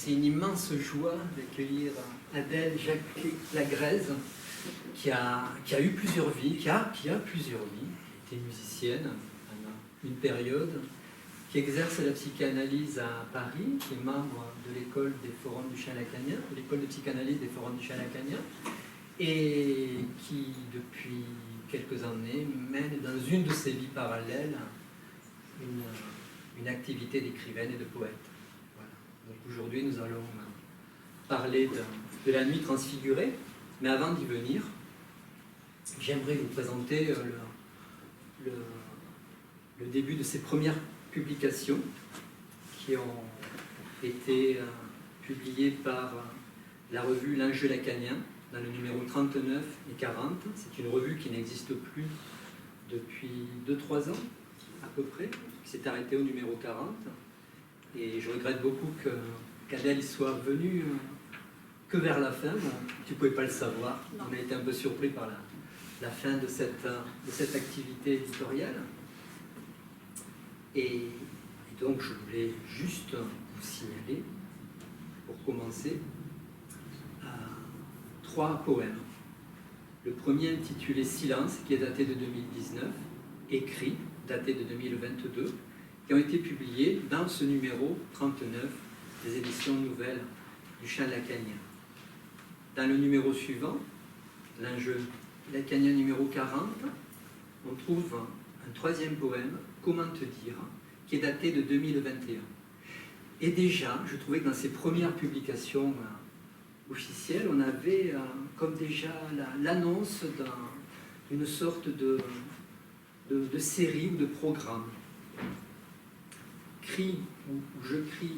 C'est une immense joie d'accueillir Adèle Jacquet-Lagrèze, qui a eu plusieurs vies, qui a plusieurs vies, qui était musicienne à une période, qui exerce la psychanalyse à Paris, qui est membre de l'école des forums du chien lacanien, de l'école de psychanalyse des forums du chien lacanien, et qui, depuis quelques années, mène dans une de ses vies parallèles une activité d'écrivaine et de poète. Voilà. Donc aujourd'hui, nous allons parler de la nuit transfigurée, mais avant d'y venir, j'aimerais vous présenter le début de ses premières publications qui ont été publiées par la revue L'Enjeu lacanien dans le numéro 39 et 40. C'est une revue qui n'existe plus depuis 2-3 ans à peu près, qui s'est arrêtée au numéro 40. Et je regrette beaucoup qu'Adèle soit venue que vers la fin. Bon, tu ne pouvais pas le savoir. On a été un peu surpris par la fin de cette activité éditoriale. Et donc, je voulais juste vous signaler, pour commencer, 3 poèmes. Le premier intitulé Silence, qui est daté de 2019, écrit, daté de 2022, qui ont été publiés dans ce numéro 39 des éditions nouvelles du chien lacanien. Dans le numéro suivant, L'Enjeu lacanien numéro 40, on trouve un 3e poème, Comment te dire, qui est daté de 2021. Et déjà, je trouvais que dans ces premières publications officielles, on avait comme déjà l'annonce d'une sorte de série ou de programme. Crie ou Je crie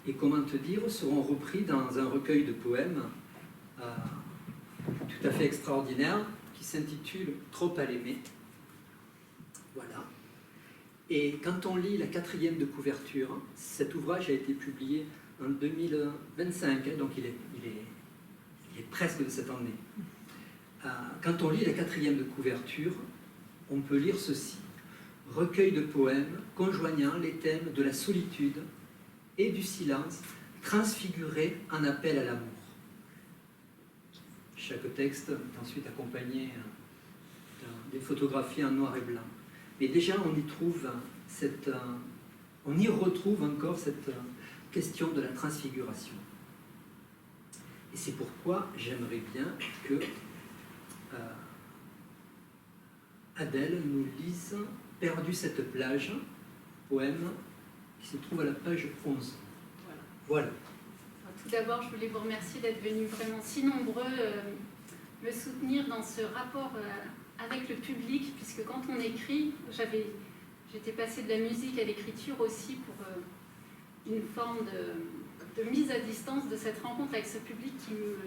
et Comment te dire seront repris dans un recueil de poèmes tout à fait extraordinaire qui s'intitule Trop à l'aimer. Voilà. Et quand on lit la 4e de couverture, cet ouvrage a été publié en 2025, donc il est presque de cette année. Quand on lit la 4e de couverture, on peut lire ceci. Recueil de poèmes conjoignant les thèmes de la solitude et du silence, transfigurés en appel à l'amour. Chaque texte est ensuite accompagné des photographies en noir et blanc. Mais déjà, on y retrouve encore cette question de la transfiguration. Et c'est pourquoi j'aimerais bien que Adèle nous lise Perdu cette plage, poème qui se trouve à la page 11. Voilà. Tout d'abord, je voulais vous remercier d'être venus vraiment si nombreux me soutenir dans ce rapport avec le public, puisque quand on écrit, j'étais passée de la musique à l'écriture aussi pour une forme de mise à distance de cette rencontre avec ce public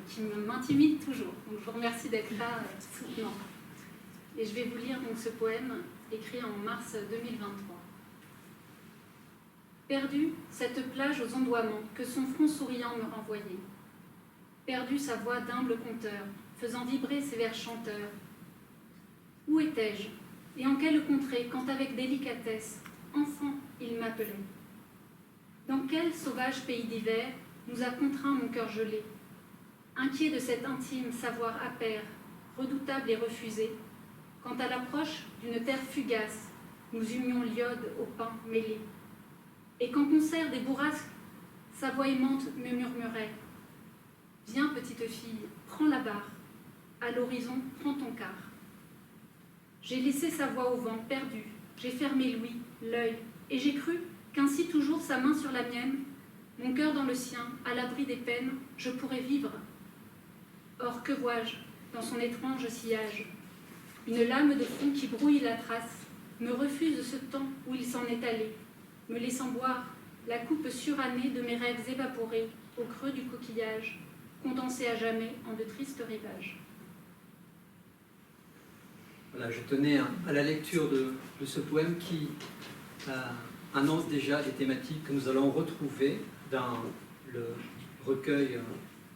qui m'intimide toujours. Donc je vous remercie d'être là soutenant. Et je vais vous lire donc ce poème écrit en mars 2023. Perdu cette plage aux ondoiements que son front souriant me renvoyait. Perdu sa voix d'humble conteur, faisant vibrer ses vers chanteurs. Où étais-je, et en quelle contrée, quand avec délicatesse, enfant, il m'appelait? Dans quel sauvage pays d'hiver nous a contraint mon cœur gelé? Inquiet de cet intime savoir apaire, redoutable et refusé, quand à l'approche d'une terre fugace, nous humions l'iode au pain mêlé. Et qu'en concert des bourrasques, sa voix aimante me murmurait: viens, petite fille, prends la barre, à l'horizon, prends ton quart. J'ai laissé sa voix au vent, perdue, j'ai fermé l'ouïe, l'œil, et j'ai cru qu'ainsi toujours sa main sur la mienne, mon cœur dans le sien, à l'abri des peines, je pourrais vivre. Or, que vois-je dans son étrange sillage? Une lame de fond qui brouille la trace, me refuse ce temps où il s'en est allé, me laissant boire la coupe surannée de mes rêves évaporés au creux du coquillage, condensés à jamais en de tristes rivages. Voilà, je tenais à la lecture de ce poème qui annonce déjà les thématiques que nous allons retrouver dans le recueil,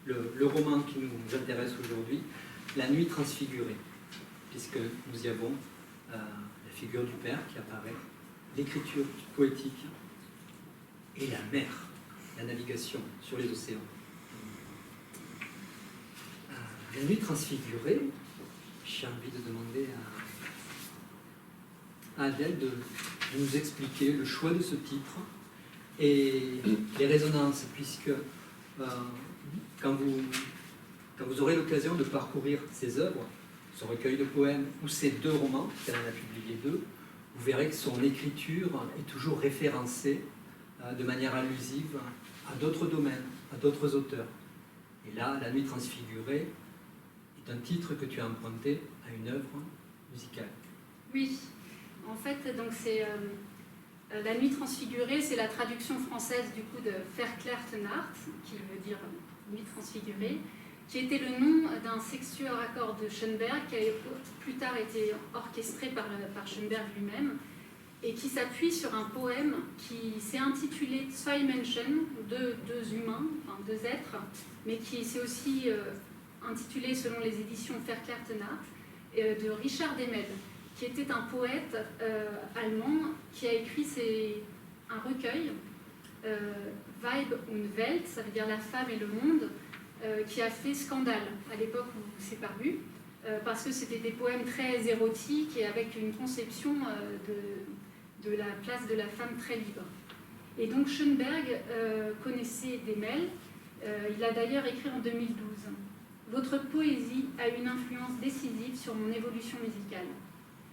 le roman qui nous intéresse aujourd'hui, La nuit transfigurée, puisque nous y avons la figure du Père qui apparaît, l'écriture poétique et la mer. la navigation sur les océans. La nuit transfigurée, j'ai envie de demander à Adèle de nous expliquer le choix de ce titre et les résonances, puisque quand vous aurez l'occasion de parcourir ses œuvres, son recueil de poèmes ou ses 2 romans, qu'elle en a publié 2, vous verrez que son écriture est toujours référencée de manière allusive à d'autres domaines, à d'autres auteurs. Et là, La Nuit transfigurée est un titre que tu as emprunté à une œuvre musicale. Oui, en fait, donc c'est La Nuit transfigurée, c'est la traduction française du coup de Verklärte Nacht, qui veut dire Nuit transfigurée, qui était le nom d'un sextuor à cordes de Schoenberg, qui a plus tard été orchestré par Schoenberg lui-même, et qui s'appuie sur un poème qui s'est intitulé Zwei Menschen, deux humains, enfin 2 êtres, mais qui s'est aussi intitulé, selon les éditions Verklärte Nacht, de Richard Demel, qui était un poète allemand qui a écrit un recueil, Weib und Welt, ça veut dire la femme et le monde, qui a fait scandale à l'époque où c'est paru, parce que c'était des poèmes très érotiques et avec une conception de la place de la femme très libre. Et donc Schoenberg connaissait Demel, il a d'ailleurs écrit en 2012 « Votre poésie a une influence décisive sur mon évolution musicale.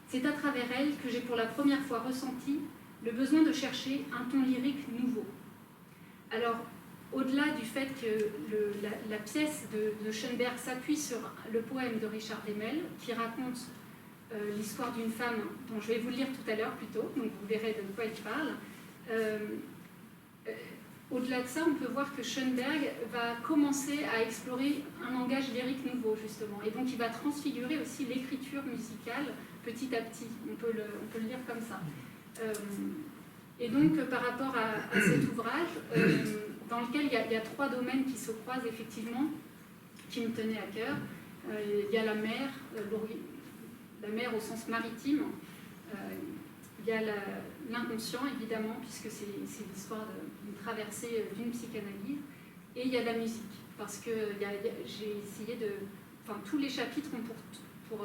C'est à travers elle que j'ai pour la première fois ressenti le besoin de chercher un ton lyrique nouveau. » Alors, au-delà du fait que la pièce de Schoenberg s'appuie sur le poème de Richard Demel, qui raconte l'histoire d'une femme dont je vais vous lire tout à l'heure plutôt, donc vous verrez de quoi il parle, au-delà de ça, on peut voir que Schoenberg va commencer à explorer un langage lyrique nouveau, justement, et donc il va transfigurer aussi l'écriture musicale petit à petit, on peut le lire comme ça. Et donc, par rapport à cet ouvrage, dans lequel il y a 3 domaines qui se croisent effectivement, qui me tenaient à cœur. Il y a la mer au sens maritime, il y a l'inconscient évidemment, puisque c'est l'histoire d'une traversée d'une psychanalyse, et il y a la musique, parce que j'ai essayé de... Enfin, tous les chapitres ont pour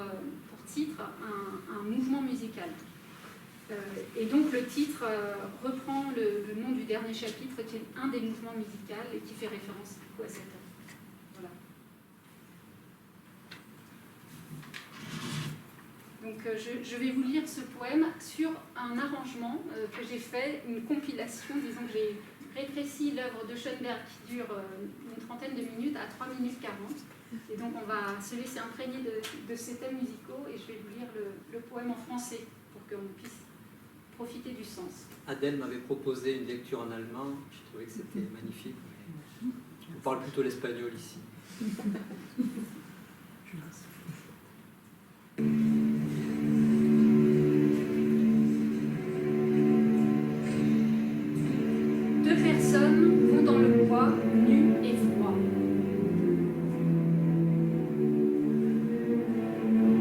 titre un mouvement musical. Et donc le titre reprend le nom du dernier chapitre, qui est un des mouvements musicaux et qui fait référence à cette œuvre. Voilà. Donc je vais vous lire ce poème sur un arrangement que j'ai fait, une compilation, disons que j'ai rétréci l'œuvre de Schoenberg qui dure une trentaine de minutes à 3 minutes 40. Et donc on va se laisser imprégner de ces thèmes musicaux et je vais vous lire le poème en français pour qu'on puisse profiter du sens. Adèle m'avait proposé une lecture en allemand, je trouvais que c'était magnifique. On parle plutôt l'espagnol ici. Deux personnes vont dans le bois, nues et froides.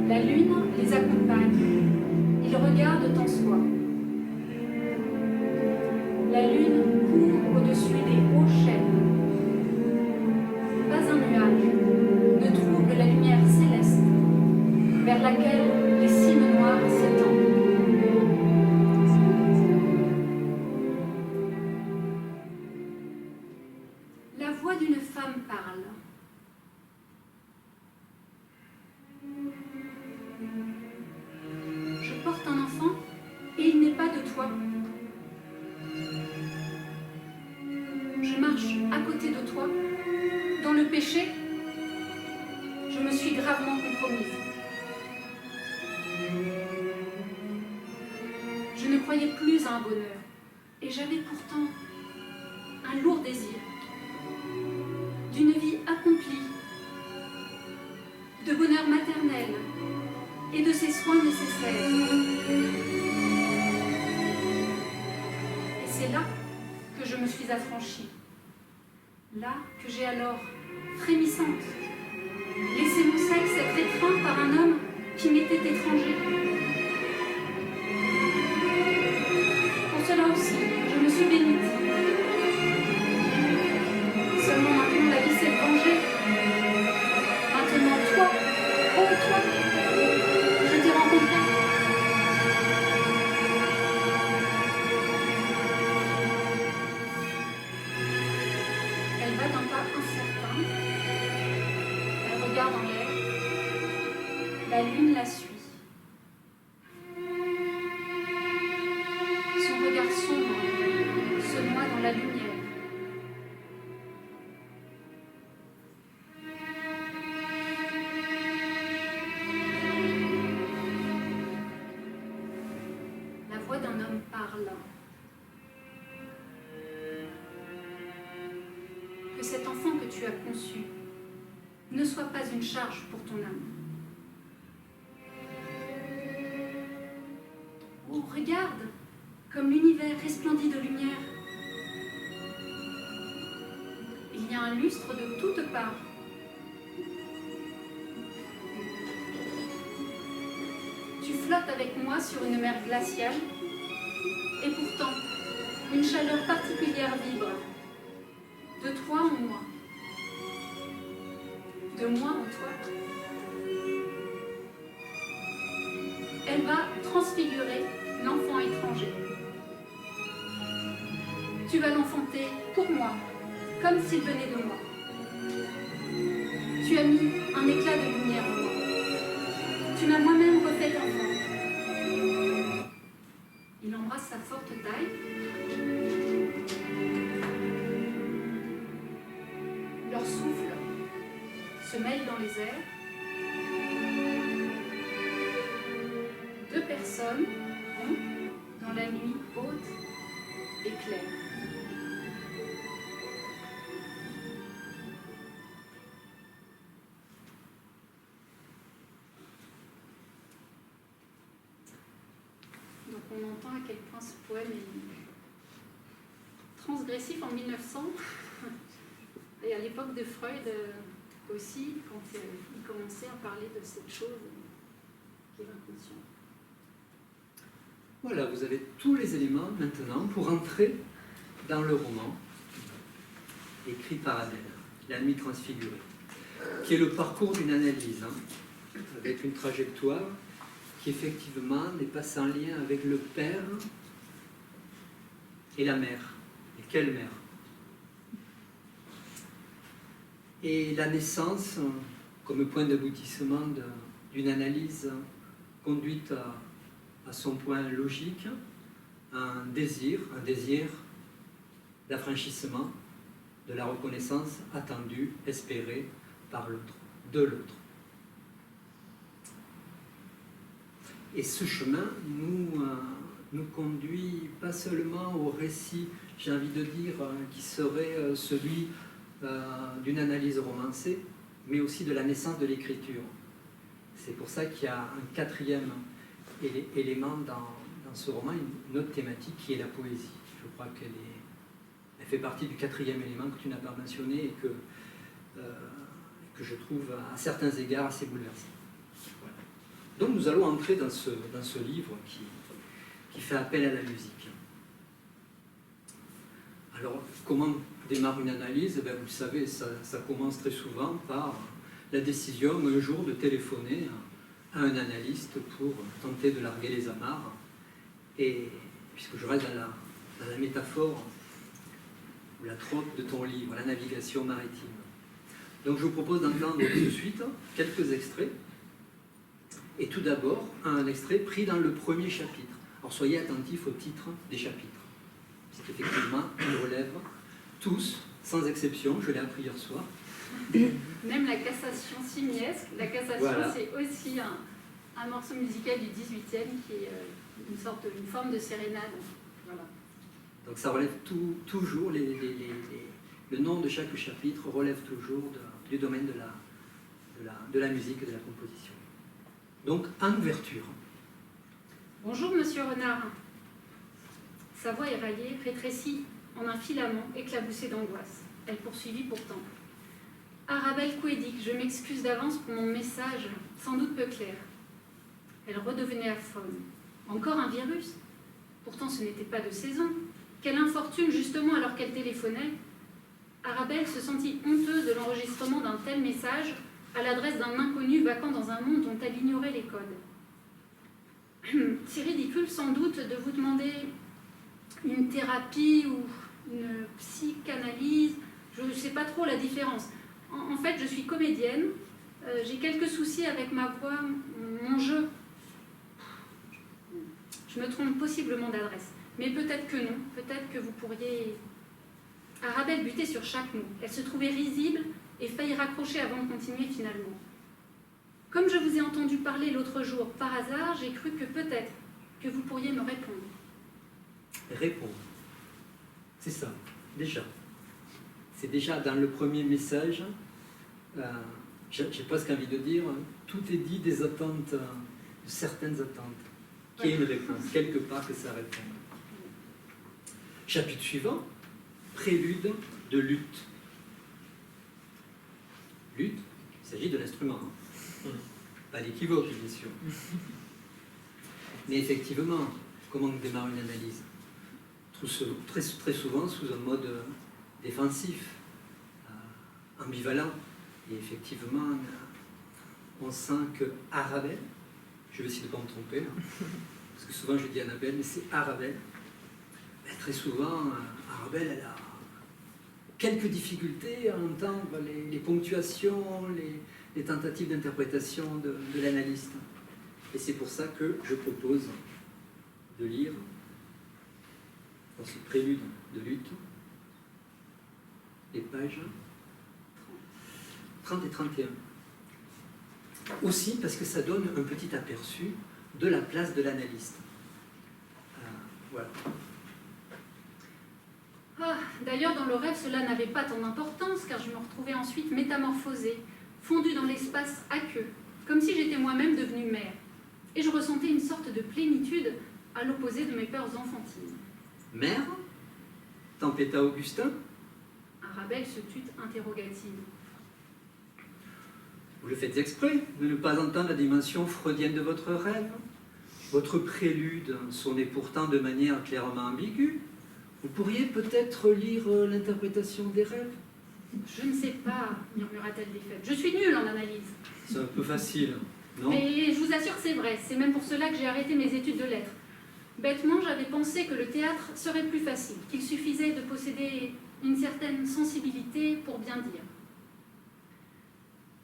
La lune les accompagne, ils regardent en soi. La lune court au-dessus des hauts chênes. Pas un nuage ne trouble la lumière céleste vers laquelle les cimes noires s'étendent. La voix d'une femme parle. Je porte un enfant et il n'est pas de toi. Je marche à côté de toi. Dans le péché, je me suis gravement compromise. Je ne croyais plus à un bonheur, et j'avais pourtant un lourd désir d'une vie accomplie, de bonheur maternel et de ses soins nécessaires. Et c'est là que je me suis affranchie. Là que j'ai alors, frémissante, laissé mon sexe être étreint par un homme qui m'était étranger. Pour cela aussi, je me suis bénite. La lune la suit. Son regard sombre se noie dans la lumière. La voix d'un homme parle. Que cet enfant que tu as conçu ne soit pas une charge pour ton âme. Oh, regarde, comme l'univers resplendit de lumière. Il y a un lustre de toutes parts. Tu flottes avec moi sur une mer glaciale, et pourtant, une chaleur particulière vibre, de toi en moi, de moi en toi. Elle va transfigurer l'enfant étranger. Tu vas l'enfanter pour moi, comme s'il venait de moi. Tu as mis un éclat de lumière en moi. Tu m'as moi-même refait enfant. Il embrasse sa forte taille. Leur souffle se mêle dans les airs. Deux personnes vont dans la nuit haute et claire. Donc on entend à quel point ce poème est transgressif en 1900. Et à l'époque de Freud aussi, quand il commençait à parler de cette chose qui est l'inconscient. Voilà, vous avez tous les éléments maintenant pour entrer dans le roman écrit par Adèle, La nuit transfigurée, qui est le parcours d'une analyse, avec une trajectoire qui effectivement n'est pas sans lien avec le père et la mère. Et quelle mère? Et la naissance comme point d'aboutissement d'une analyse conduite à son point logique, un désir d'affranchissement, de la reconnaissance attendue, espérée par l'autre, de l'autre. Et ce chemin nous conduit pas seulement au récit, j'ai envie de dire, qui serait celui d'une analyse romancée, mais aussi de la naissance de l'écriture. C'est pour ça qu'il y a un quatrième élément dans ce roman, une autre thématique qui est la poésie. Je crois qu'elle fait partie du quatrième élément que tu n'as pas mentionné et que je trouve à certains égards assez bouleversant. Voilà. Donc nous allons entrer dans ce livre qui fait appel à la musique. Alors, comment démarre une analyse? Vous le savez, ça commence très souvent par la décision un jour de téléphoner à un analyste pour tenter de larguer les amarres. Et puisque je reste dans la métaphore ou la trope de ton livre, la navigation maritime. Donc je vous propose d'entendre tout de suite quelques extraits. Et tout d'abord, un extrait pris dans le premier chapitre. Alors soyez attentifs au titre des chapitres. C'est qu'effectivement, ils relèvent tous, sans exception, je l'ai appris hier soir. Même la cassation simiesque, la cassation, voilà. C'est aussi un morceau musical du 18e qui est une forme de sérénade. Voilà. Donc ça relève toujours, le nom de chaque chapitre relève toujours du domaine de la musique et de la composition. Donc, en ouverture. Bonjour, monsieur Renard. Sa voix éraillée, rétrécie en un filament éclaboussé d'angoisse. Elle poursuivit pourtant. Arabelle Kouédic, je m'excuse d'avance pour mon message, sans doute peu clair. Elle redevenait aphone. Encore un virus? Pourtant ce n'était pas de saison. Quelle infortune, justement, alors qu'elle téléphonait. Arabelle se sentit honteuse de l'enregistrement d'un tel message à l'adresse d'un inconnu vacant dans un monde dont elle ignorait les codes. C'est ridicule sans doute de vous demander une thérapie ou une psychanalyse, je ne sais pas trop la différence. En fait, je suis comédienne, j'ai quelques soucis avec ma voix, mon jeu, je me trompe possiblement d'adresse, mais peut-être que non, peut-être que vous pourriez... Arabelle butait sur chaque mot. Elle se trouvait risible et faillit raccrocher avant de continuer finalement. Comme je vous ai entendu parler l'autre jour par hasard, j'ai cru que peut-être que vous pourriez me répondre. Répondre. C'est ça, déjà. C'est déjà dans le premier message, j'ai presque envie de dire, tout est dit des attentes, de certaines attentes, qui est une réponse, quelque part que ça répond. Chapitre suivant, prélude de lutte. Lutte, il s'agit de l'instrument, pas d'équivoque, bien sûr. Mais effectivement, comment on démarre une analyse? Très souvent sous un mode défensif, ambivalent. Et effectivement, on sent que Arabelle, je vais essayer de ne pas me tromper, parce que souvent je dis Annabelle, mais c'est Arabelle. Ben, très souvent, Arabelle, elle a quelques difficultés à entendre les ponctuations, les tentatives d'interprétation de l'analyste. Et c'est pour ça que je propose de lire dans ce prélude de lutte les pages 30 et 31. Aussi parce que ça donne un petit aperçu de la place de l'analyste. Voilà. Ah, d'ailleurs, dans le rêve, cela n'avait pas tant d'importance, car je me retrouvais ensuite métamorphosée, fondue dans l'espace aqueux, comme si j'étais moi-même devenue mère. Et je ressentais une sorte de plénitude à l'opposé de mes peurs enfantines. Mère? Tempêta Augustin? Arabelle se tut interrogative. Vous le faites exprès de ne pas entendre la dimension freudienne de votre rêve. Votre prélude sonnait pourtant de manière clairement ambiguë. Vous pourriez peut-être lire l'interprétation des rêves? Je ne sais pas, murmura-t-elle défaite. Je suis nulle en analyse. C'est un peu facile, non? Mais je vous assure que c'est vrai. C'est même pour cela que j'ai arrêté mes études de lettres. Bêtement, j'avais pensé que le théâtre serait plus facile, qu'il suffisait de posséder une certaine sensibilité pour bien dire.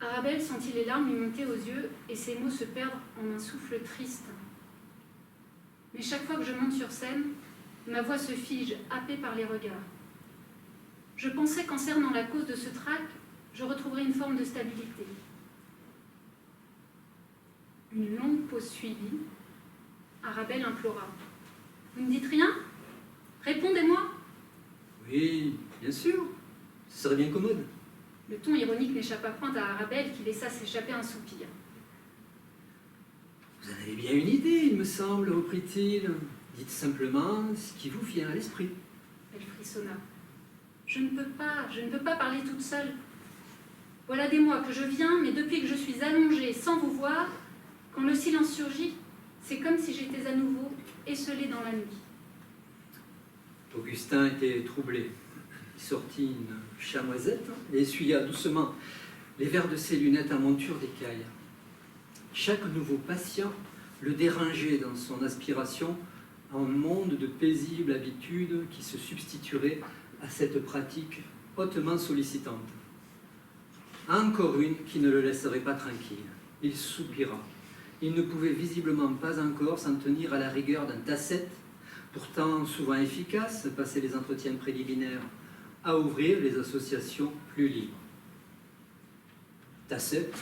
Arabelle sentit les larmes lui monter aux yeux et ses mots se perdre en un souffle triste. Mais chaque fois que je monte sur scène, ma voix se fige, happée par les regards. Je pensais qu'en cernant la cause de ce trac, je retrouverais une forme de stabilité. Une longue pause suivie, Arabelle implora. « Vous ne dites rien? Répondez-moi !» Oui, bien sûr. Ce serait bien commode. Le ton ironique n'échappa point à Arabelle qui laissa s'échapper un soupir. Vous en avez bien une idée, il me semble, reprit-il. Dites simplement ce qui vous vient à l'esprit. Elle frissonna. Je ne peux pas parler toute seule. Voilà des mois que je viens, mais depuis que je suis allongée sans vous voir, quand le silence surgit, c'est comme si j'étais à nouveau esselée dans la nuit. Augustin était troublé. Il sortit une chamoisette et essuya doucement les verres de ses lunettes en monture d'écaille. Chaque nouveau patient le dérangeait dans son aspiration à un monde de paisibles habitudes qui se substituerait à cette pratique hautement sollicitante. Encore une qui ne le laisserait pas tranquille. Il soupira. Il ne pouvait visiblement pas encore s'en tenir à la rigueur d'un Tacète, pourtant souvent efficace, passer les entretiens préliminaires, à ouvrir les associations plus libres. Tacète,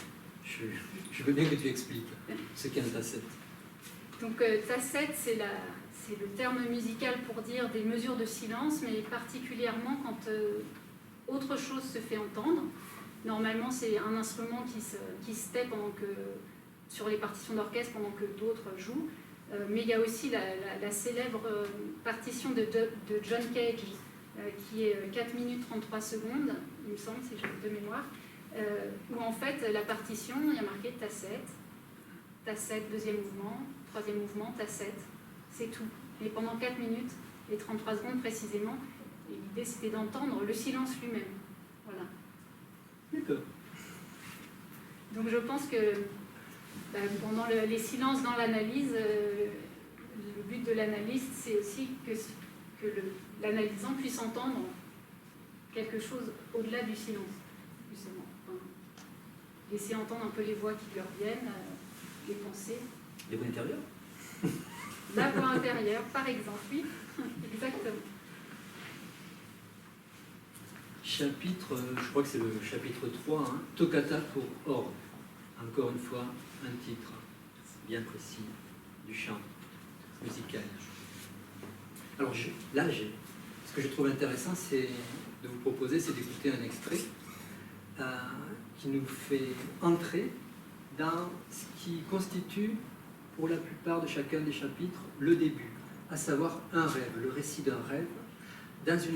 je veux bien que tu expliques ce qu'est un Tacète. Donc Tacète, c'est le terme musical pour dire des mesures de silence, mais particulièrement quand autre chose se fait entendre. Normalement, c'est un instrument qui se tait sur les partitions d'orchestre pendant que d'autres jouent. Mais il y a aussi la célèbre partition de John Cage, qui est 4 minutes 33 secondes, il me semble, si j'ai de mémoire, où en fait, la partition, il y a marqué Tacète, Tacète, deuxième mouvement, troisième mouvement, Tacète, c'est tout. Mais pendant 4 minutes et 33 secondes précisément, et l'idée c'était d'entendre le silence lui-même. Voilà. D'accord. Donc je pense que pendant les silences dans l'analyse, le but de l'analyste, c'est aussi que l'analysant puisse entendre quelque chose au-delà du silence, justement. Enfin, laisser entendre un peu les voix qui lui reviennent, des pensées. Les voies intérieures. La voix intérieure, par exemple, oui, exactement. Chapitre, je crois que c'est le chapitre 3, hein, Toccata pour orgue. Encore une fois, un titre bien précis du chant musical. Alors ce que je trouve intéressant, c'est de vous proposer, c'est d'écouter un extrait qui nous fait entrer dans ce qui constitue, pour la plupart de chacun des chapitres, le début, à savoir un rêve, le récit d'un rêve, dans une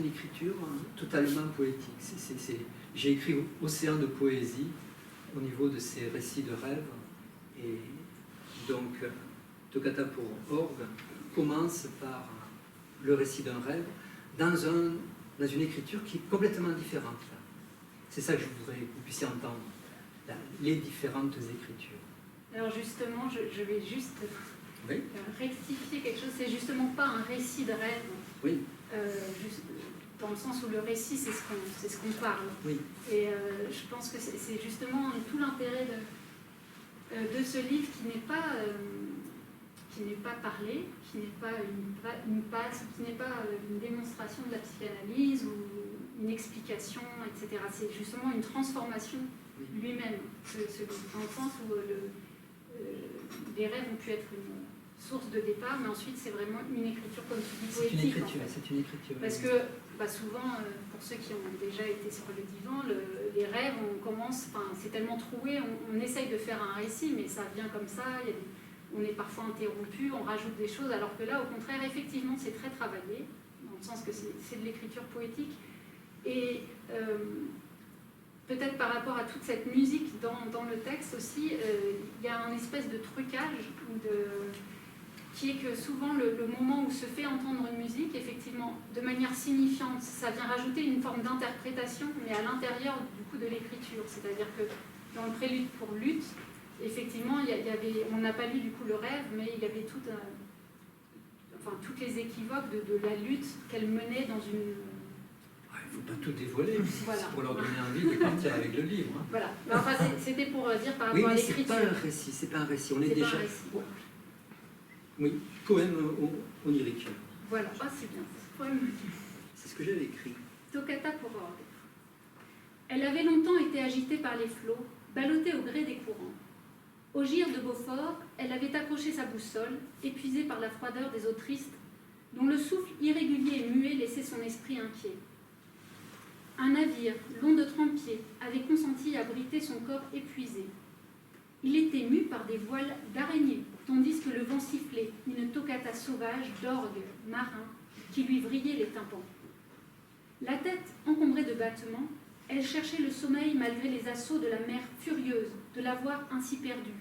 écriture totalement poétique. J'ai écrit Océan de poésie au niveau de ces récits de rêve, et donc Toccata pour orgue commence par le récit d'un rêve dans une écriture qui est complètement différente. C'est ça que je voudrais que vous puissiez entendre, les différentes écritures. Alors justement, je vais juste Oui. rectifier quelque chose. C'est justement pas un récit de rêve. Oui. Dans le sens où le récit, c'est ce qu'on parle. Oui. Et je pense que c'est justement tout l'intérêt de ce livre qui n'est pas parlé, qui n'est pas une passe, qui n'est pas une démonstration de la psychanalyse ou une explication, etc. C'est justement une transformation lui-même, ce livre, dans le sens où les rêves ont pu être une source de départ, mais ensuite c'est vraiment une écriture, comme tu dis, poétique. C'est une écriture. Parce que souvent, pour ceux qui ont déjà été sur le divan, les rêves, c'est tellement troué, on essaye de faire un récit, mais ça vient comme ça, on est parfois interrompu, on rajoute des choses, alors que là, au contraire, effectivement, c'est très travaillé, dans le sens que c'est de l'écriture poétique. Et peut-être par rapport à toute cette musique dans le texte aussi, il y a un espèce de trucage qui est que souvent le moment où se fait entendre une musique, effectivement, de manière signifiante, ça vient rajouter une forme d'interprétation, mais à l'intérieur du coup de l'écriture. C'est-à-dire que dans le prélude pour lutte, effectivement, on n'a pas lu du coup le rêve, mais il y avait toutes les équivoques de la lutte qu'elle menait dans une... Il ne faut pas tout dévoiler, voilà. C'est pour leur donner envie de partir avec le livre. Hein. Voilà. Enfin, c'était pour dire par rapport oui, à l'écriture. Oui, c'est pas un récit. On est déjà... Pas un récit. Oui, poème onirique. Voilà, c'est bien. Poème onirique. C'est ce que j'avais écrit. Toccata pour orgue. Elle avait longtemps été agitée par les flots, ballottée au gré des courants. Au gire de Beaufort, elle avait accroché sa boussole, épuisée par la froideur des eaux tristes, dont le souffle irrégulier et muet laissait son esprit inquiet. Un navire, long de 30 pieds, avait consenti à abriter son corps épuisé. Il était mu par des voiles d'araignées, tandis que le vent sifflait une toccata sauvage d'orgues marins qui lui vrillaient les tympans. La tête encombrée de battements, elle cherchait le sommeil malgré les assauts de la mer furieuse de l'avoir ainsi perdue,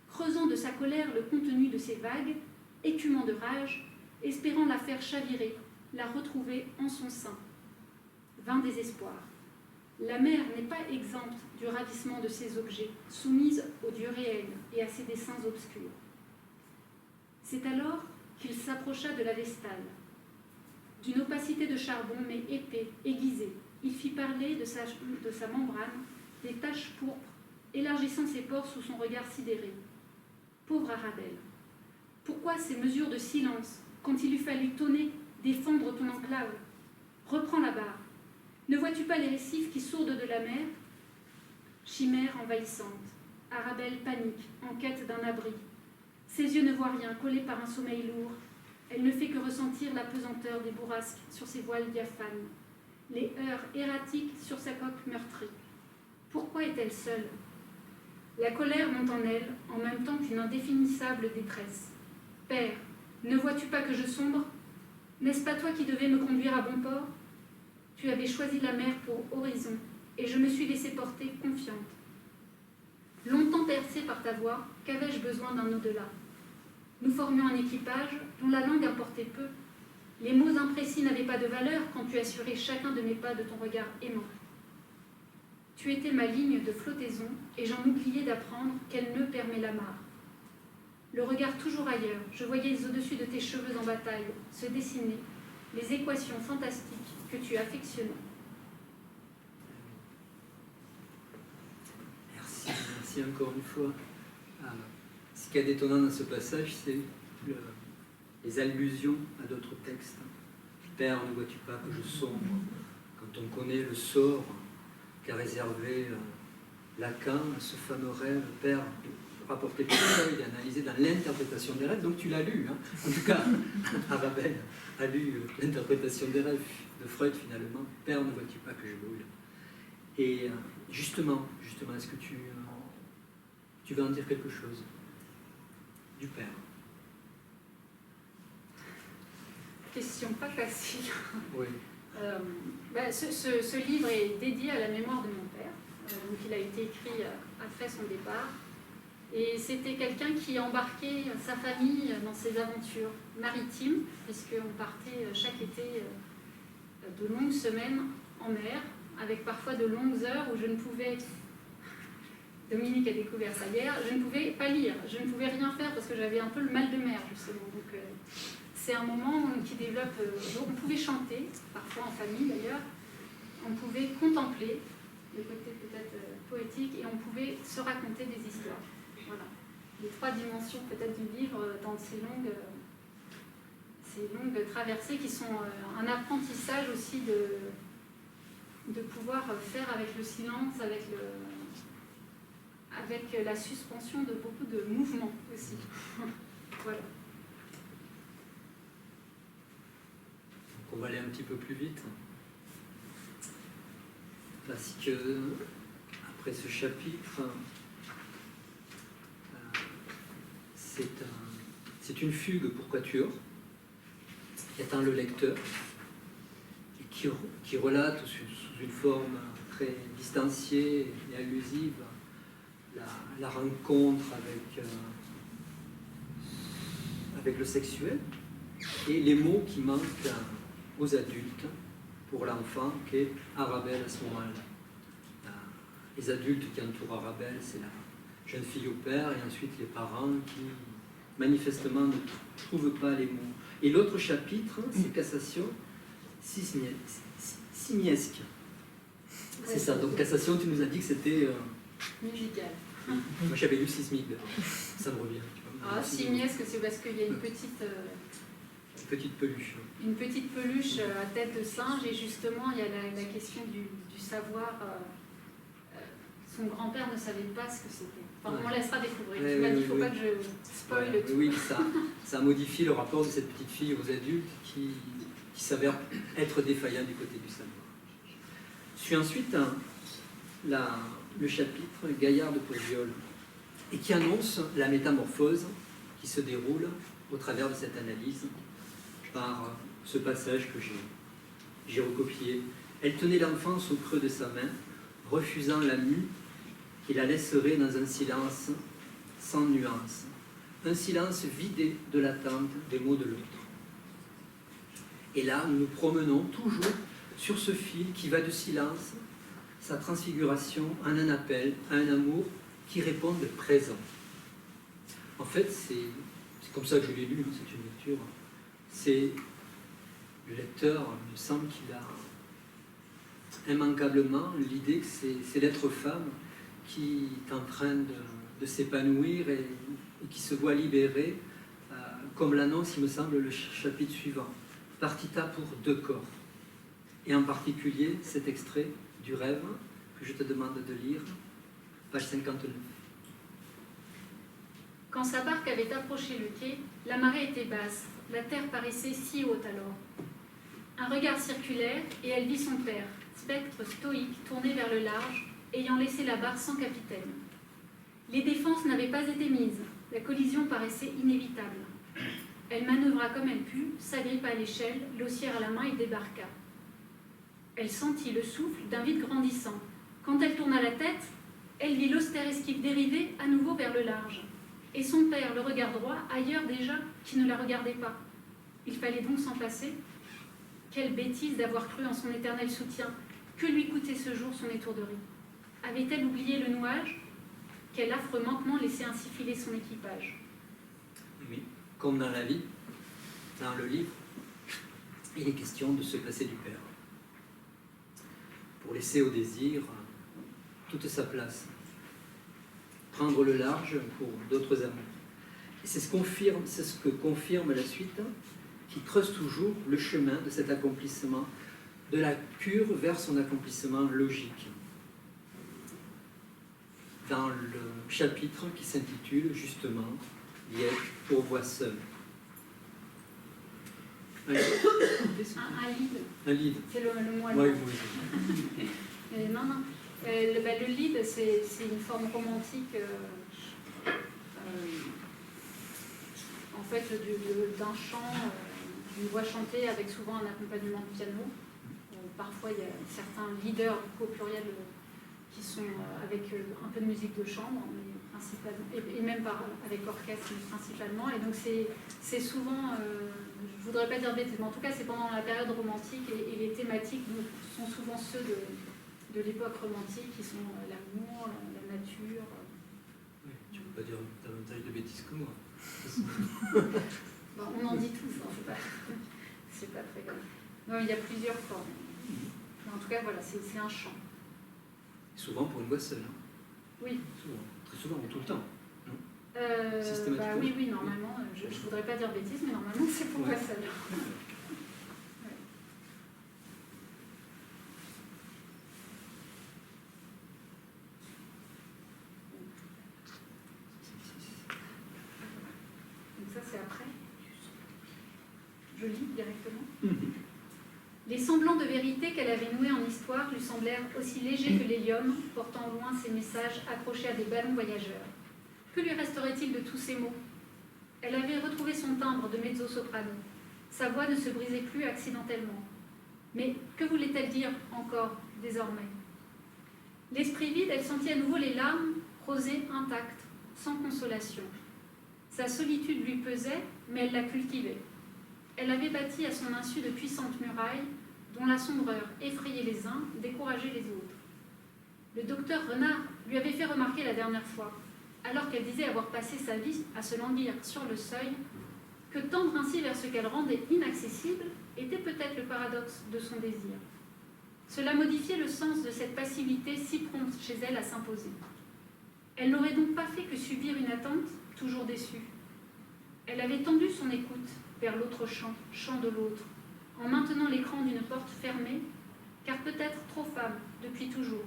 creusant de sa colère le contenu de ses vagues, écumant de rage, espérant la faire chavirer, la retrouver en son sein. Vain désespoir. La mer n'est pas exempte du ravissement de ces objets, soumise au Dieu réel et à ses desseins obscurs. C'est alors qu'il s'approcha de la vestale. D'une opacité de charbon, mais épais, aiguisé, il fit parler de sa membrane des taches pourpres, élargissant ses pores sous son regard sidéré. Pauvre Arabelle, pourquoi ces mesures de silence, quand il eût fallu tonner, défendre ton enclave? Reprends la barre. Ne vois-tu pas les récifs qui sourdent de la mer? Chimère envahissante. Arabelle panique, en quête d'un abri. Ses yeux ne voient rien, collés par un sommeil lourd. Elle ne fait que ressentir la pesanteur des bourrasques sur ses voiles diaphanes, les heurts erratiques sur sa coque meurtrie. Pourquoi est-elle seule? La colère monte en elle, en même temps qu'une indéfinissable détresse. Père, ne vois-tu pas que je sombre? N'est-ce pas toi qui devais me conduire à bon port? Tu avais choisi la mer pour horizon, et je me suis laissée porter confiante. Longtemps percée par ta voix, qu'avais-je besoin d'un au-delà? Nous formions un équipage dont la langue importait peu. Les mots imprécis n'avaient pas de valeur quand tu assurais chacun de mes pas de ton regard aimant. Tu étais ma ligne de flottaison, et j'en oubliais d'apprendre quel nœud permet l'amarre. Le regard toujours ailleurs, je voyais au-dessus de tes cheveux en bataille se dessiner les équations fantastiques que tu affectionnais. Merci encore une fois. Ce qui est détonnant dans ce passage, c'est les allusions à d'autres textes. Père, ne vois-tu pas que je sombre? Quand on connaît le sort qu'a réservé Lacan à ce fameux rêve, Père, rapporté par Freud et analysé dans l'interprétation des rêves, donc tu l'as lu, hein. En tout cas, Arabelle a lu l'interprétation des rêves de Freud finalement. Père, ne vois-tu pas que je brûle? Et justement, est-ce que tu vas en dire quelque chose du Père? Question pas facile. Oui. Ce livre est dédié à la mémoire de mon père. Donc il a été écrit après son départ. Et c'était quelqu'un qui embarquait sa famille dans ses aventures maritimes, puisqu'on partait chaque été de longues semaines en mer, avec parfois de longues heures où je ne pouvais... Dominique a découvert ça hier, je ne pouvais pas lire, je ne pouvais rien faire parce que j'avais un peu le mal de mer, justement. Donc, c'est un moment qui développe... on pouvait chanter, parfois en famille d'ailleurs, on pouvait contempler, le côté peut-être poétique, et on pouvait se raconter des histoires. Voilà. Les trois dimensions peut-être du livre dans ces longues traversées qui sont un apprentissage aussi de pouvoir faire avec le silence, avec la suspension de beaucoup de mouvements aussi. Voilà. On va aller un petit peu plus vite. Parce que, après ce chapitre, c'est une fugue pour quatuor qui atteint le lecteur et qui relate sous une forme très distanciée et allusive la rencontre avec le sexuel et les mots qui manquent aux adultes pour l'enfant qu'est Arabelle à ce moment-là. Les adultes qui entourent Arabelle, c'est la jeune fille au père et ensuite les parents qui manifestement ne trouvent pas les mots. Et l'autre chapitre, c'est Cassation simiesque. C'est ça, donc Cassation, tu nous as dit que c'était... musical. Moi j'avais lu sismique, ça me revient. Ah, simiesque, c'est parce qu'il y a une petite peluche. Une petite peluche à tête de singe, et justement il y a la question du savoir. Son grand-père ne savait pas ce que c'était. Enfin, on laissera découvrir. Tu m'as dit, il ne faut pas que je spoil tout. Oui, ça modifie le rapport de cette petite fille aux adultes qui s'avère être défaillant du côté du savoir. Suit ensuite le chapitre Gaillard de Pauviol, et qui annonce la métamorphose qui se déroule au travers de cette analyse par ce passage que j'ai recopié. Elle tenait l'enfance au creux de sa main, refusant la mue qui la laisserait dans un silence sans nuance, un silence vidé de l'attente des mots de l'autre. Et là, nous nous promenons toujours sur ce fil qui va du silence, sa transfiguration, en un appel, à un amour qui répond de présent. En fait, c'est comme ça que je l'ai lu, c'est une lecture. C'est le lecteur, il me semble qu'il a immanquablement l'idée que c'est l'être femme qui est en train de s'épanouir et qui se voit libéré, comme l'annonce, il me semble, le chapitre suivant. Partita pour 2 corps. Et en particulier, cet extrait du rêve que je te demande de lire, page 59. Quand sa barque avait approché le quai, la marée était basse, la terre paraissait si haute alors. Un regard circulaire, et elle vit son père, spectre stoïque, tourné vers le large, ayant laissé la barque sans capitaine. Les défenses n'avaient pas été mises, la collision paraissait inévitable. Elle manœuvra comme elle put, s'agrippa à l'échelle, l'ossière à la main et débarqua. Elle sentit le souffle d'un vide grandissant. Quand elle tourna la tête, elle vit l'austère esquive dériver à nouveau vers le large. Et son père, le regard droit, ailleurs déjà, qui ne la regardait pas. Il fallait donc s'en passer. Quelle bêtise d'avoir cru en son éternel soutien. Que lui coûtait ce jour son étourderie? Avait-elle oublié le nouage? Quel affreux manquement laissait ainsi filer son équipage? Oui, comme dans la vie, dans le livre, il est question de se passer du Père, pour laisser au désir toute sa place. prendre le large pour d'autres amours. Et c'est ce que confirme la suite, qui creuse toujours le chemin de cet accomplissement, de la cure vers son accomplissement logique. Dans le chapitre qui s'intitule justement « Liège pourvoit seul ». Un lead. Un lead. C'est le mot Ouais, allemand. Non. Le lead, c'est une forme romantique, en fait, d'un chant, d'une voix chantée avec souvent un accompagnement de piano. Parfois, il y a certains leaders au pluriel qui sont avec un peu de musique de chambre, mais principalement, et même avec orchestre, mais principalement. Et donc, c'est souvent, je ne voudrais pas dire bêtise, mais en tout cas, c'est pendant la période romantique, et les thématiques sont souvent ceux de l'époque romantique, qui sont l'amour, la nature. Oui, tu ne peux pas dire davantage de bêtises que moi. Bon, on en dit tous, hein, c'est pas très grave. Non, il y a plusieurs formes. Mais en tout cas, voilà, c'est un chant. Souvent pour une voix seule. Hein. Oui. Souvent. Très souvent, ou tout le temps. Non Bah oui, normalement, je ne voudrais pas dire bêtises, mais normalement, c'est pour voix seule. C'est après. Je lis directement. Les semblants de vérité qu'elle avait noués en histoire lui semblèrent aussi légers que l'hélium, portant au loin ses messages accrochés à des ballons voyageurs. Que lui resterait-il de tous ces mots? Elle avait retrouvé son timbre de mezzo-soprano. Sa voix ne se brisait plus accidentellement. Mais que voulait-elle dire encore, désormais? L'esprit vide, elle sentit à nouveau les larmes, rosées, intactes, sans consolation. Sa solitude lui pesait, mais elle la cultivait. Elle avait bâti à son insu de puissantes murailles, dont la sombreur effrayait les uns, décourageait les autres. Le docteur Renard lui avait fait remarquer la dernière fois, alors qu'elle disait avoir passé sa vie à se languir sur le seuil, que tendre ainsi vers ce qu'elle rendait inaccessible était peut-être le paradoxe de son désir. Cela modifiait le sens de cette passivité si prompte chez elle à s'imposer. Elle n'aurait donc pas fait que subir une attente, toujours déçue. Elle avait tendu son écoute vers l'autre champ de l'autre, en maintenant l'écran d'une porte fermée, car peut-être trop femme depuis toujours,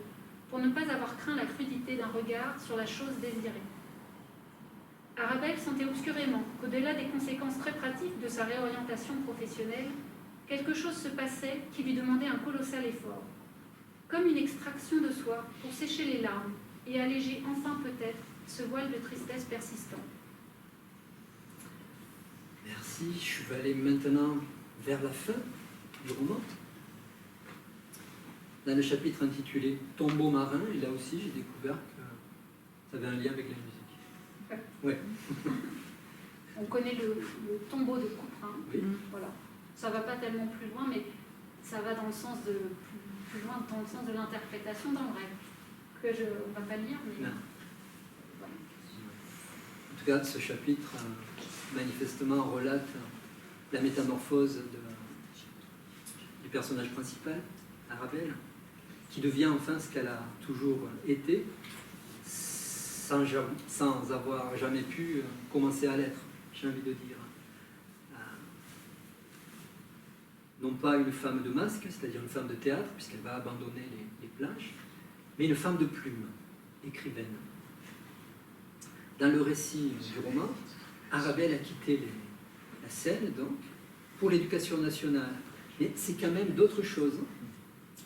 pour ne pas avoir craint la crudité d'un regard sur la chose désirée. Arabelle sentait obscurément qu'au-delà des conséquences très pratiques de sa réorientation professionnelle, quelque chose se passait qui lui demandait un colossal effort, comme une extraction de soi pour sécher les larmes et alléger enfin peut-être ce voile de tristesse persistant. Merci. Je vais aller maintenant vers la fin du roman. Dans le chapitre intitulé « Tombeau marin », et là aussi j'ai découvert que ça avait un lien avec la musique. Ouais. On connaît le tombeau de Couperin. Oui. Voilà. Ça ne va pas tellement plus loin, mais ça va dans le sens de plus loin dans le sens de l'interprétation dans le rêve, que on ne va pas lire, mais non. Voilà. En tout cas, ce chapitre manifestement relate la métamorphose du personnage principal, Arabelle, qui devient enfin ce qu'elle a toujours été, sans avoir jamais pu commencer à l'être, j'ai envie de dire. Non pas une femme de masque, c'est-à-dire une femme de théâtre, puisqu'elle va abandonner les planches, mais une femme de plume, écrivaine. Dans le récit du roman, Arabelle a quitté la scène, donc, pour l'éducation nationale. Mais c'est quand même d'autres choses,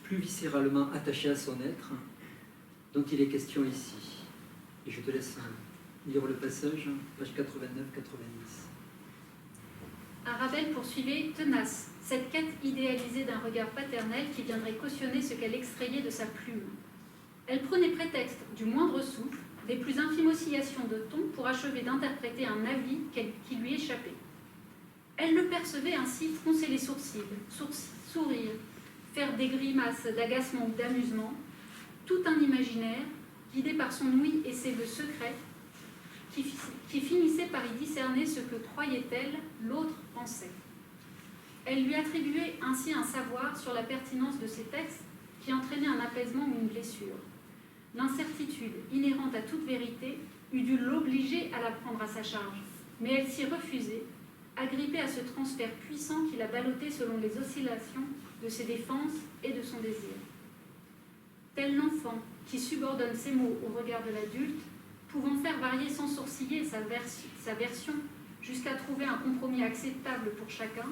plus viscéralement attachées à son être, dont il est question ici. Et je te laisse lire le passage, page 89-90. Arabelle poursuivait, tenace, cette quête idéalisée d'un regard paternel qui viendrait cautionner ce qu'elle extrayait de sa plume. Elle prenait prétexte du moindre souffle, des plus infimes oscillations de ton pour achever d'interpréter un avis qui lui échappait. Elle le percevait ainsi froncer les sourcils, sourire, faire des grimaces d'agacement ou d'amusement, tout un imaginaire, guidé par son ouïe et ses vœux secrets, qui finissait par y discerner ce que, croyait-elle, l'autre pensait. Elle lui attribuait ainsi un savoir sur la pertinence de ses textes qui entraînait un apaisement ou une blessure. L'incertitude inhérente à toute vérité eût dû l'obliger à la prendre à sa charge, mais elle s'y refusait, agrippée à ce transfert puissant qui la ballottait selon les oscillations de ses défenses et de son désir. Tel l'enfant qui subordonne ses mots au regard de l'adulte, pouvant faire varier sans sourciller sa version jusqu'à trouver un compromis acceptable pour chacun,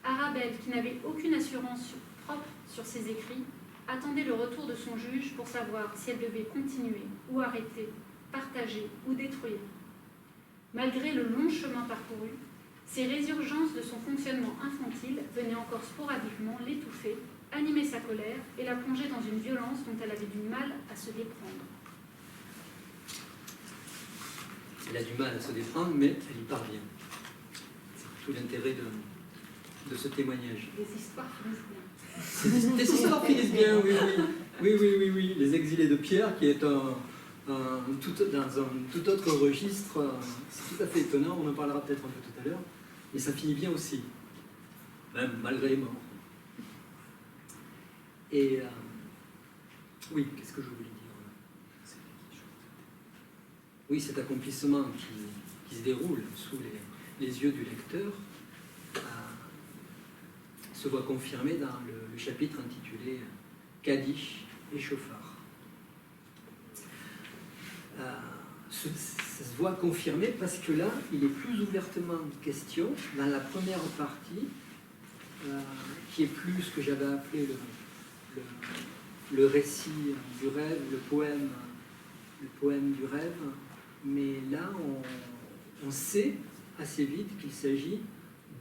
Arabelle, qui n'avait aucune assurance propre sur ses écrits, attendait le retour de son juge pour savoir si elle devait continuer ou arrêter, partager ou détruire. Malgré le long chemin parcouru, ces résurgences de son fonctionnement infantile venaient encore sporadiquement l'étouffer, animer sa colère et la plonger dans une violence dont elle avait du mal à se déprendre. Elle a du mal à se déprendre, mais elle y parvient. C'est tout l'intérêt de ce témoignage. Les histoires finissent bien. Les histoires finissent bien, oui. Les exilés de Pierre, qui est dans un tout autre registre, c'est tout à fait étonnant, on en parlera peut-être un peu tout à l'heure, mais ça finit bien aussi, même malgré les morts. Et oui, qu'est-ce que je voulais dire? Oui, cet accomplissement qui se déroule sous les yeux du lecteur se voit confirmé dans le chapitre intitulé Kadish et Chauffard. Ça se voit confirmé parce que là, il est plus ouvertement question, dans la première partie, qui est plus ce que j'avais appelé le récit du rêve, le poème du rêve, mais là, on sait assez vite qu'il s'agit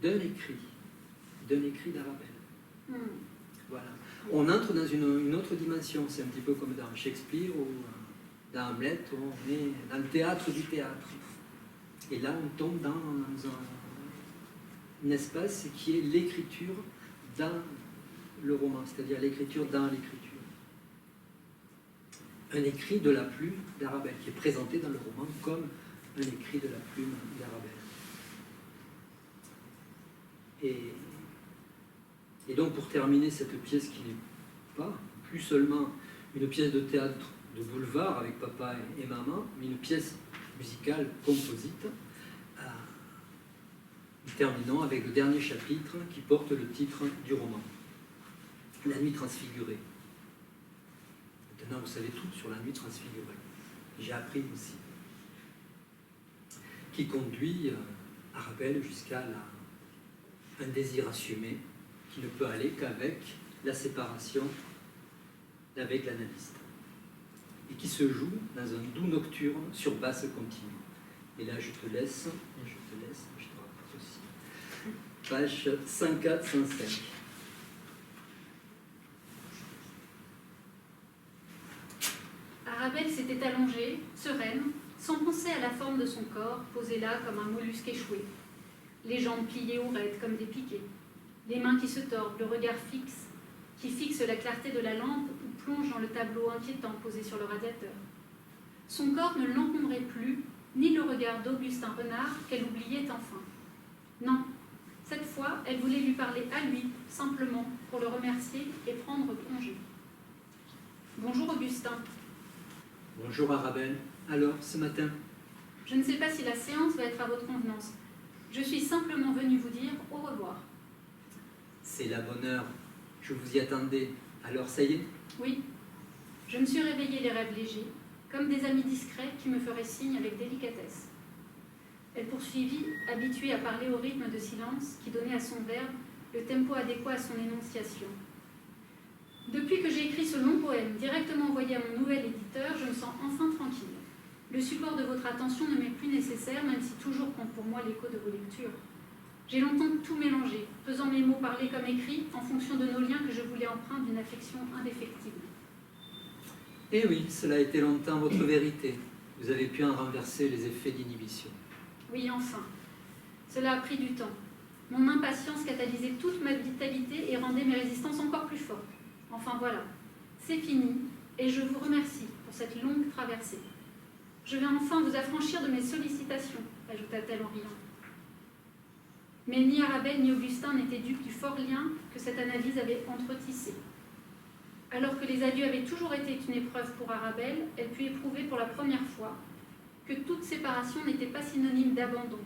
d'un écrit d'Arabelle. Voilà. On entre dans une autre dimension, c'est un petit peu comme dans Shakespeare ou dans Hamlet, où on est dans le théâtre du théâtre. Et là, on tombe dans un espace qui est l'écriture dans le roman, c'est-à-dire l'écriture dans l'écriture. Un écrit de la plume d'Arabelle, qui est présenté dans le roman comme un écrit de la plume d'Arabelle. Et donc, pour terminer cette pièce qui n'est pas plus seulement une pièce de théâtre de boulevard avec papa et maman, mais une pièce musicale composite, nous terminons avec le dernier chapitre qui porte le titre du roman, La nuit transfigurée. Maintenant, vous savez tout sur la nuit transfigurée. J'ai appris aussi. Qui conduit Arabelle jusqu'à un désir assumé qui ne peut aller qu'avec la séparation d'avec l'analyste. Et qui se joue dans un doux nocturne sur basse continue. Et là, je te laisse, je te rapporte aussi. Page 104-105. Arabelle s'était allongée, sereine, sans penser à la forme de son corps, posé là comme un mollusque échoué. Les jambes pliées ou raides comme des piquets. Les mains qui se tordent, le regard fixe, qui fixe la clarté de la lampe ou plonge dans le tableau inquiétant posé sur le radiateur. Son corps ne l'encombrait plus, ni le regard d'Augustin Renard qu'elle oubliait enfin. Non, cette fois, elle voulait lui parler à lui, simplement, pour le remercier et prendre congé. Bonjour Augustin. Bonjour Arabelle. Alors, ce matin? Je ne sais pas si la séance va être à votre convenance. Je suis simplement venue vous dire au revoir. C'est la bonne heure. Je vous y attendais. Alors, ça y est? Oui. Je me suis réveillée les rêves légers, comme des amis discrets qui me feraient signe avec délicatesse. Elle poursuivit, habituée à parler au rythme de silence qui donnait à son verbe le tempo adéquat à son énonciation. Depuis que j'ai écrit ce long poème directement envoyé à mon nouvel éditeur, je me sens enfin tranquille. Le support de votre attention ne m'est plus nécessaire, même si toujours compte pour moi l'écho de vos lectures. J'ai longtemps tout mélangé, faisant mes mots parlés comme écrits, en fonction de nos liens que je voulais empreints d'une affection indéfectible. Eh oui, cela a été longtemps votre vérité. Vous avez pu en renverser les effets d'inhibition. Oui, enfin. Cela a pris du temps. Mon impatience catalysait toute ma vitalité et rendait mes résistances encore plus fortes. Enfin voilà, c'est fini, et je vous remercie pour cette longue traversée. Je vais enfin vous affranchir de mes sollicitations, ajouta-t-elle en riant. Mais ni Arabelle ni Augustin n'étaient dupes du fort lien que cette analyse avait entretissé. Alors que les adieux avaient toujours été une épreuve pour Arabelle, elle put éprouver pour la première fois que toute séparation n'était pas synonyme d'abandon.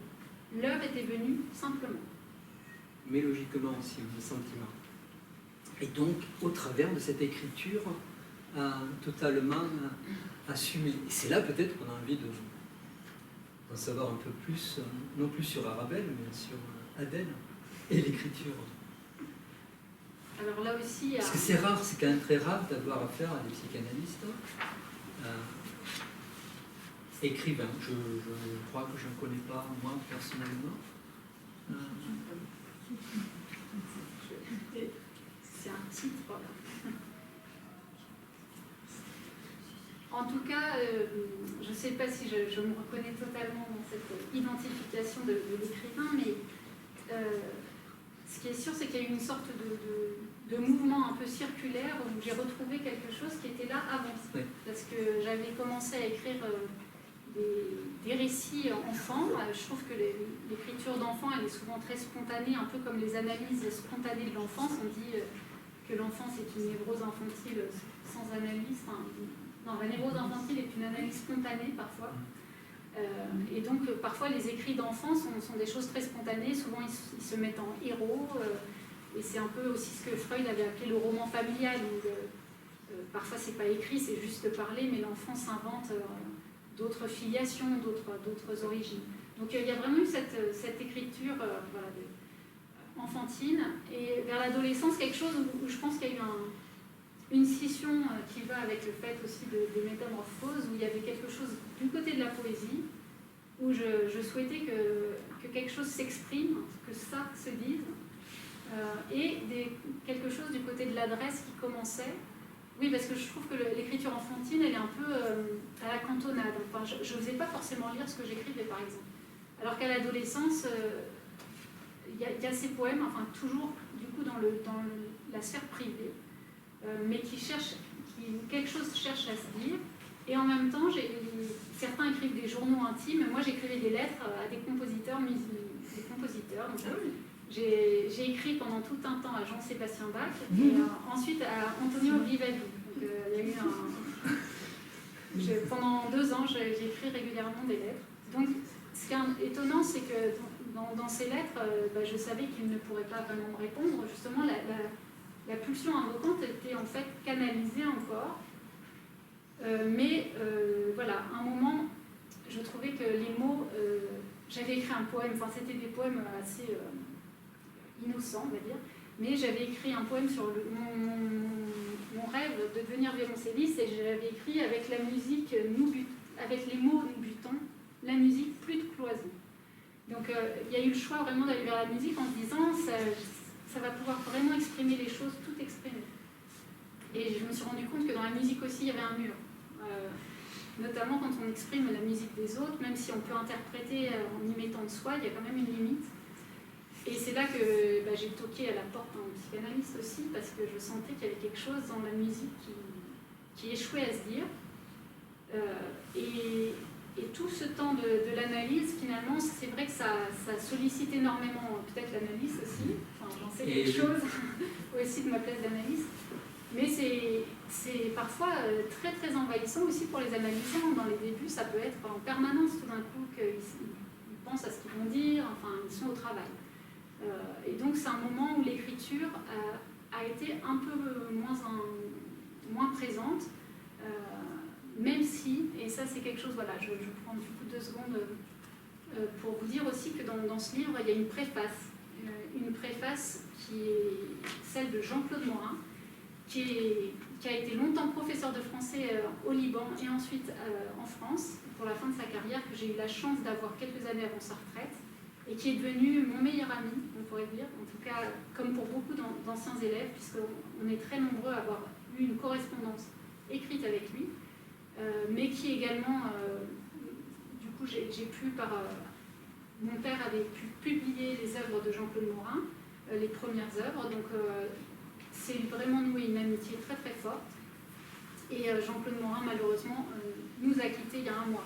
L'heure était venue simplement. Mais logiquement aussi, le sentiment. Et donc, au travers de cette écriture, totalement assumée. Et c'est là peut-être qu'on a envie d'en savoir un peu plus, non plus sur Arabelle, mais sur Adèle et l'écriture. Alors là aussi... Parce que c'est rare, c'est quand même très rare d'avoir affaire à des psychanalystes écrivains. Je crois que je ne connais pas, moi, personnellement. C'est un titre, voilà. En tout cas, je ne sais pas si je me reconnais totalement dans cette identification de l'écrivain, mais ce qui est sûr, c'est qu'il y a eu une sorte de mouvement un peu circulaire où j'ai retrouvé quelque chose qui était là avant. Oui. Parce que j'avais commencé à écrire des récits enfants. Je trouve que l'écriture d'enfant, elle est souvent très spontanée, un peu comme les analyses spontanées de l'enfance. On dit que l'enfance est une névrose infantile sans analyse. Enfin, non, la névrose infantile est une analyse spontanée parfois. Et donc, parfois, les écrits d'enfants sont des choses très spontanées. Souvent, ils se mettent en héros. Et c'est un peu aussi ce que Freud avait appelé le roman familial. Où, parfois, c'est pas écrit, c'est juste parlé, mais l'enfant s'invente d'autres filiations, d'autres origines. Donc, il y a vraiment eu cette écriture voilà, enfantine. Et vers l'adolescence, quelque chose où je pense qu'il y a eu une scission qui va avec le fait aussi des métamorphoses, où il y avait quelque chose du côté de la poésie, où je souhaitais que quelque chose s'exprime, que ça se dise, et quelque chose du côté de l'adresse qui commençait. Oui, parce que je trouve que l'écriture enfantine, elle est un peu à la cantonade. Enfin, je n'osais pas forcément lire ce que j'écrivais, par exemple. Alors qu'à l'adolescence, il y a ces poèmes, enfin toujours, du coup, dans la sphère privée, mais quelque chose cherche à se dire. Et en même temps, certains écrivent des journaux intimes, moi j'écrivais des lettres à des compositeurs. Donc, j'ai écrit pendant tout un temps à Jean-Sébastien Bach et ensuite à Antonio Vivaldi. Donc, il y a eu pendant 2 ans, j'ai écrit régulièrement des lettres. Donc, ce qui est étonnant, c'est que dans ces lettres, je savais qu'il ne pourrait pas vraiment me répondre. Justement, la pulsion invocante était en fait canalisée encore. Mais voilà, à un moment, je trouvais que les mots... j'avais écrit un poème, enfin c'était des poèmes assez innocents, on va dire, mais j'avais écrit un poème sur mon rêve de devenir violoncelliste et j'avais écrit avec la musique, avec les mots nous butons, la musique plus de cloison. Donc il y a eu le choix vraiment d'aller vers la musique en se disant ça va pouvoir vraiment exprimer les choses, tout exprimer. Et je me suis rendu compte que dans la musique aussi, il y avait un mur. Notamment quand on exprime la musique des autres, même si on peut interpréter en y mettant de soi, il y a quand même une limite. Et c'est là que j'ai toqué à la porte d'un psychanalyste aussi, parce que je sentais qu'il y avait quelque chose dans la musique qui échouait à se dire. Et tout ce temps de l'analyse, finalement, c'est vrai que ça sollicite énormément, peut-être l'analyse aussi, enfin j'en sais quelque chose aussi de ma place d'analyste. Mais c'est parfois très très envahissant aussi pour les analysants. Dans les débuts, ça peut être en permanence tout d'un coup qu'ils pensent à ce qu'ils vont dire, enfin ils sont au travail. Et donc c'est un moment où l'écriture a été un peu moins présente, même si, et ça c'est quelque chose, voilà, je prends du coup 2 secondes pour vous dire aussi que dans ce livre, il y a une préface qui est celle de Jean-Claude Morin, qui a été longtemps professeur de français au Liban et ensuite en France pour la fin de sa carrière, que j'ai eu la chance d'avoir quelques années avant sa retraite et qui est devenu mon meilleur ami, on pourrait dire, en tout cas comme pour beaucoup d'anciens élèves, puisqu'on est très nombreux à avoir eu une correspondance écrite avec lui, mais qui également, du coup j'ai pu mon père avait pu publier les œuvres de Jean-Claude Morin, les premières œuvres, donc c'est vraiment noué une amitié très très forte. Et Jean-Claude Morin, malheureusement, nous a quittés il y a 1 mois.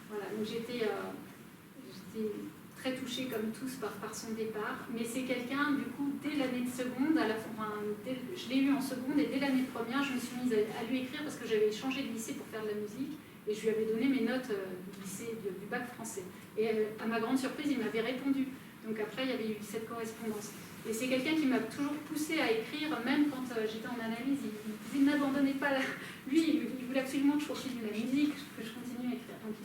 Voilà, donc j'étais très très touchée comme tous par son départ, mais c'est quelqu'un, du coup, dès l'année de seconde, je l'ai eu en seconde, et dès l'année de première, je me suis mise à lui écrire parce que j'avais changé de lycée pour faire de la musique, et je lui avais donné mes notes du lycée, du bac français. Et à ma grande surprise, il m'avait répondu. Donc après, il y avait eu cette correspondance. Et c'est quelqu'un qui m'a toujours poussée à écrire, même quand j'étais en analyse. Il disait n'abandonnez pas. Lui, il voulait absolument que je continue la musique, que je continue à écrire. Donc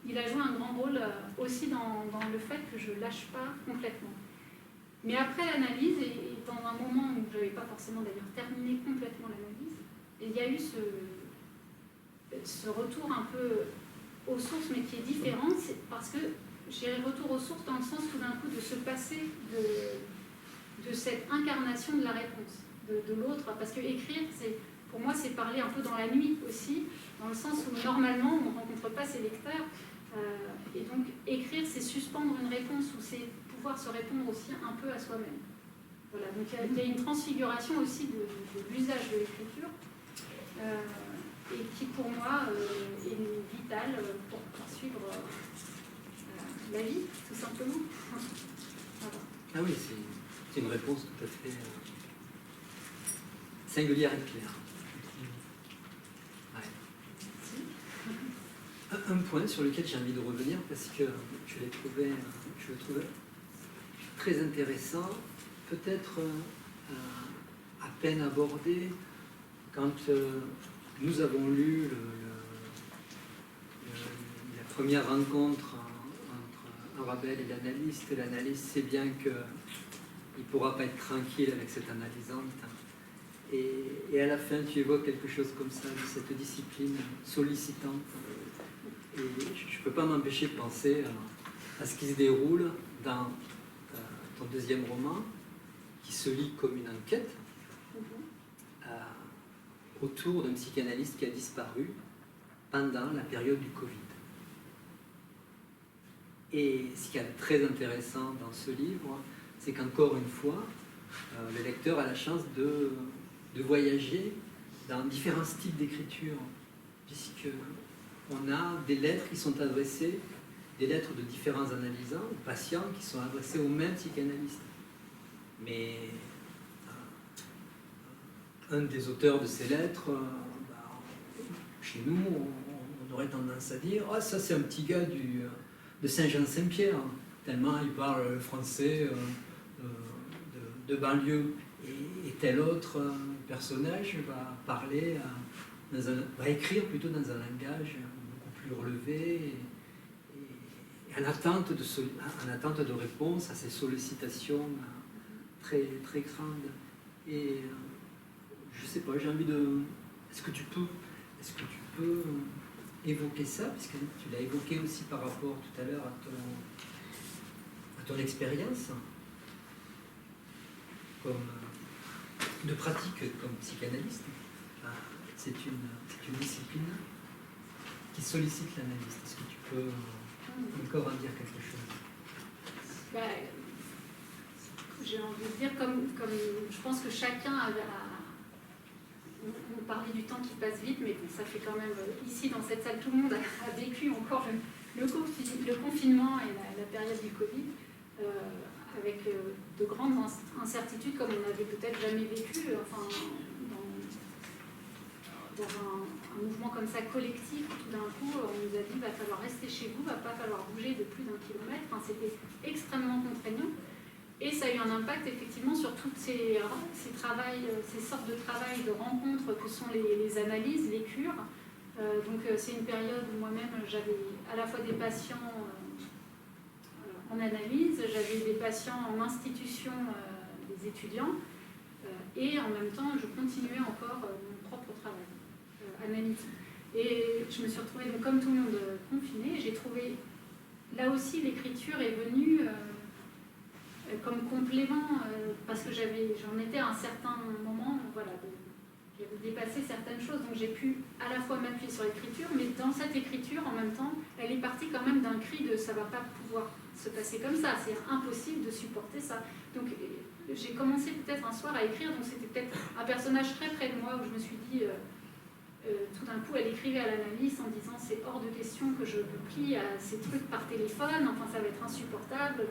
il a joué un grand rôle aussi dans le fait que je ne lâche pas complètement. Mais après l'analyse, et dans un moment où je n'avais pas forcément d'ailleurs terminé complètement l'analyse, il y a eu ce retour un peu aux sources, mais qui est différent, c'est parce que j'ai retour aux sources dans le sens tout d'un coup de se passer de cette incarnation de la réponse, de l'autre, parce que écrire, pour moi, c'est parler un peu dans la nuit aussi, dans le sens où normalement, on ne rencontre pas ses lecteurs, et donc écrire, c'est suspendre une réponse, ou c'est pouvoir se répondre aussi un peu à soi-même. Voilà, donc il y a une transfiguration aussi de l'usage de l'écriture, et qui pour moi est vitale pour poursuivre la vie, tout simplement. Voilà. Ah oui, c'est une réponse tout à fait singulière et claire. Ouais. Un point sur lequel j'ai envie de revenir parce que je le trouvais très intéressant, peut-être à peine abordé quand nous avons lu la première rencontre entre Arabelle et l'analyste. L'analyste sait bien qu'il ne pourra pas être tranquille avec cette analysante. Et à la fin, tu évoques quelque chose comme ça, de cette discipline sollicitante. Et je ne peux pas m'empêcher de penser à ce qui se déroule dans ton deuxième roman, qui se lit comme une enquête autour d'un psychanalyste qui a disparu pendant la période du Covid. Et ce qui est très intéressant dans ce livre, c'est qu'encore une fois, le lecteur a la chance de voyager dans différents styles d'écriture, puisqu'on a des lettres qui sont adressées, des lettres de différents analysants, ou patients, qui sont adressées au même psychanalyste. Mais un des auteurs de ces lettres, chez nous, on aurait tendance à dire « Ah, ça c'est un petit gars de Saint-Jean-Saint-Pierre, tellement il parle français de banlieue. » Et tel autre personnage va écrire plutôt dans un langage beaucoup plus relevé et en attente de réponse à ces sollicitations très, très grandes. Et je sais pas, j'ai envie de... Est-ce que tu peux évoquer ça, puisque tu l'as évoqué aussi par rapport tout à l'heure à ton expérience de pratique comme psychanalyste. C'est une discipline qui sollicite l'analyste. Est-ce que tu peux encore en dire quelque chose? J'ai envie de dire, comme je pense que chacun on parlait du temps qui passe vite, mais bon, ça fait quand même, ici dans cette salle, tout le monde a vécu encore le confinement et la période du Covid, avec de grandes incertitudes comme on n'avait peut-être jamais vécu, enfin, dans un mouvement comme ça collectif. Tout d'un coup, on nous a dit va falloir rester chez vous, va pas falloir bouger de plus d'1 kilomètre. Enfin, c'était extrêmement contraignant. Et ça a eu un impact effectivement sur toutes ces sortes de travail, de rencontres que sont les analyses, les cures. Donc c'est une période où moi-même j'avais à la fois des patients en analyse, j'avais des patients en institution, des étudiants, et en même temps je continuais encore mon propre travail analytique. Et je me suis retrouvée, donc, comme tout le monde, confinée. J'ai trouvé, là aussi l'écriture est venue comme complément, parce que j'en étais à un certain moment, voilà, j'avais dépassé certaines choses, donc j'ai pu à la fois m'appuyer sur l'écriture, mais dans cette écriture, en même temps, elle est partie quand même d'un cri de « ça va pas pouvoir se passer comme ça, c'est impossible de supporter ça ». Donc j'ai commencé peut-être un soir à écrire, donc c'était peut-être un personnage très près de moi, où je me suis dit, tout d'un d'un coup, elle écrivait à l'analyste en disant c'est hors de question que je me plie à ces trucs par téléphone, enfin ça va être insupportable.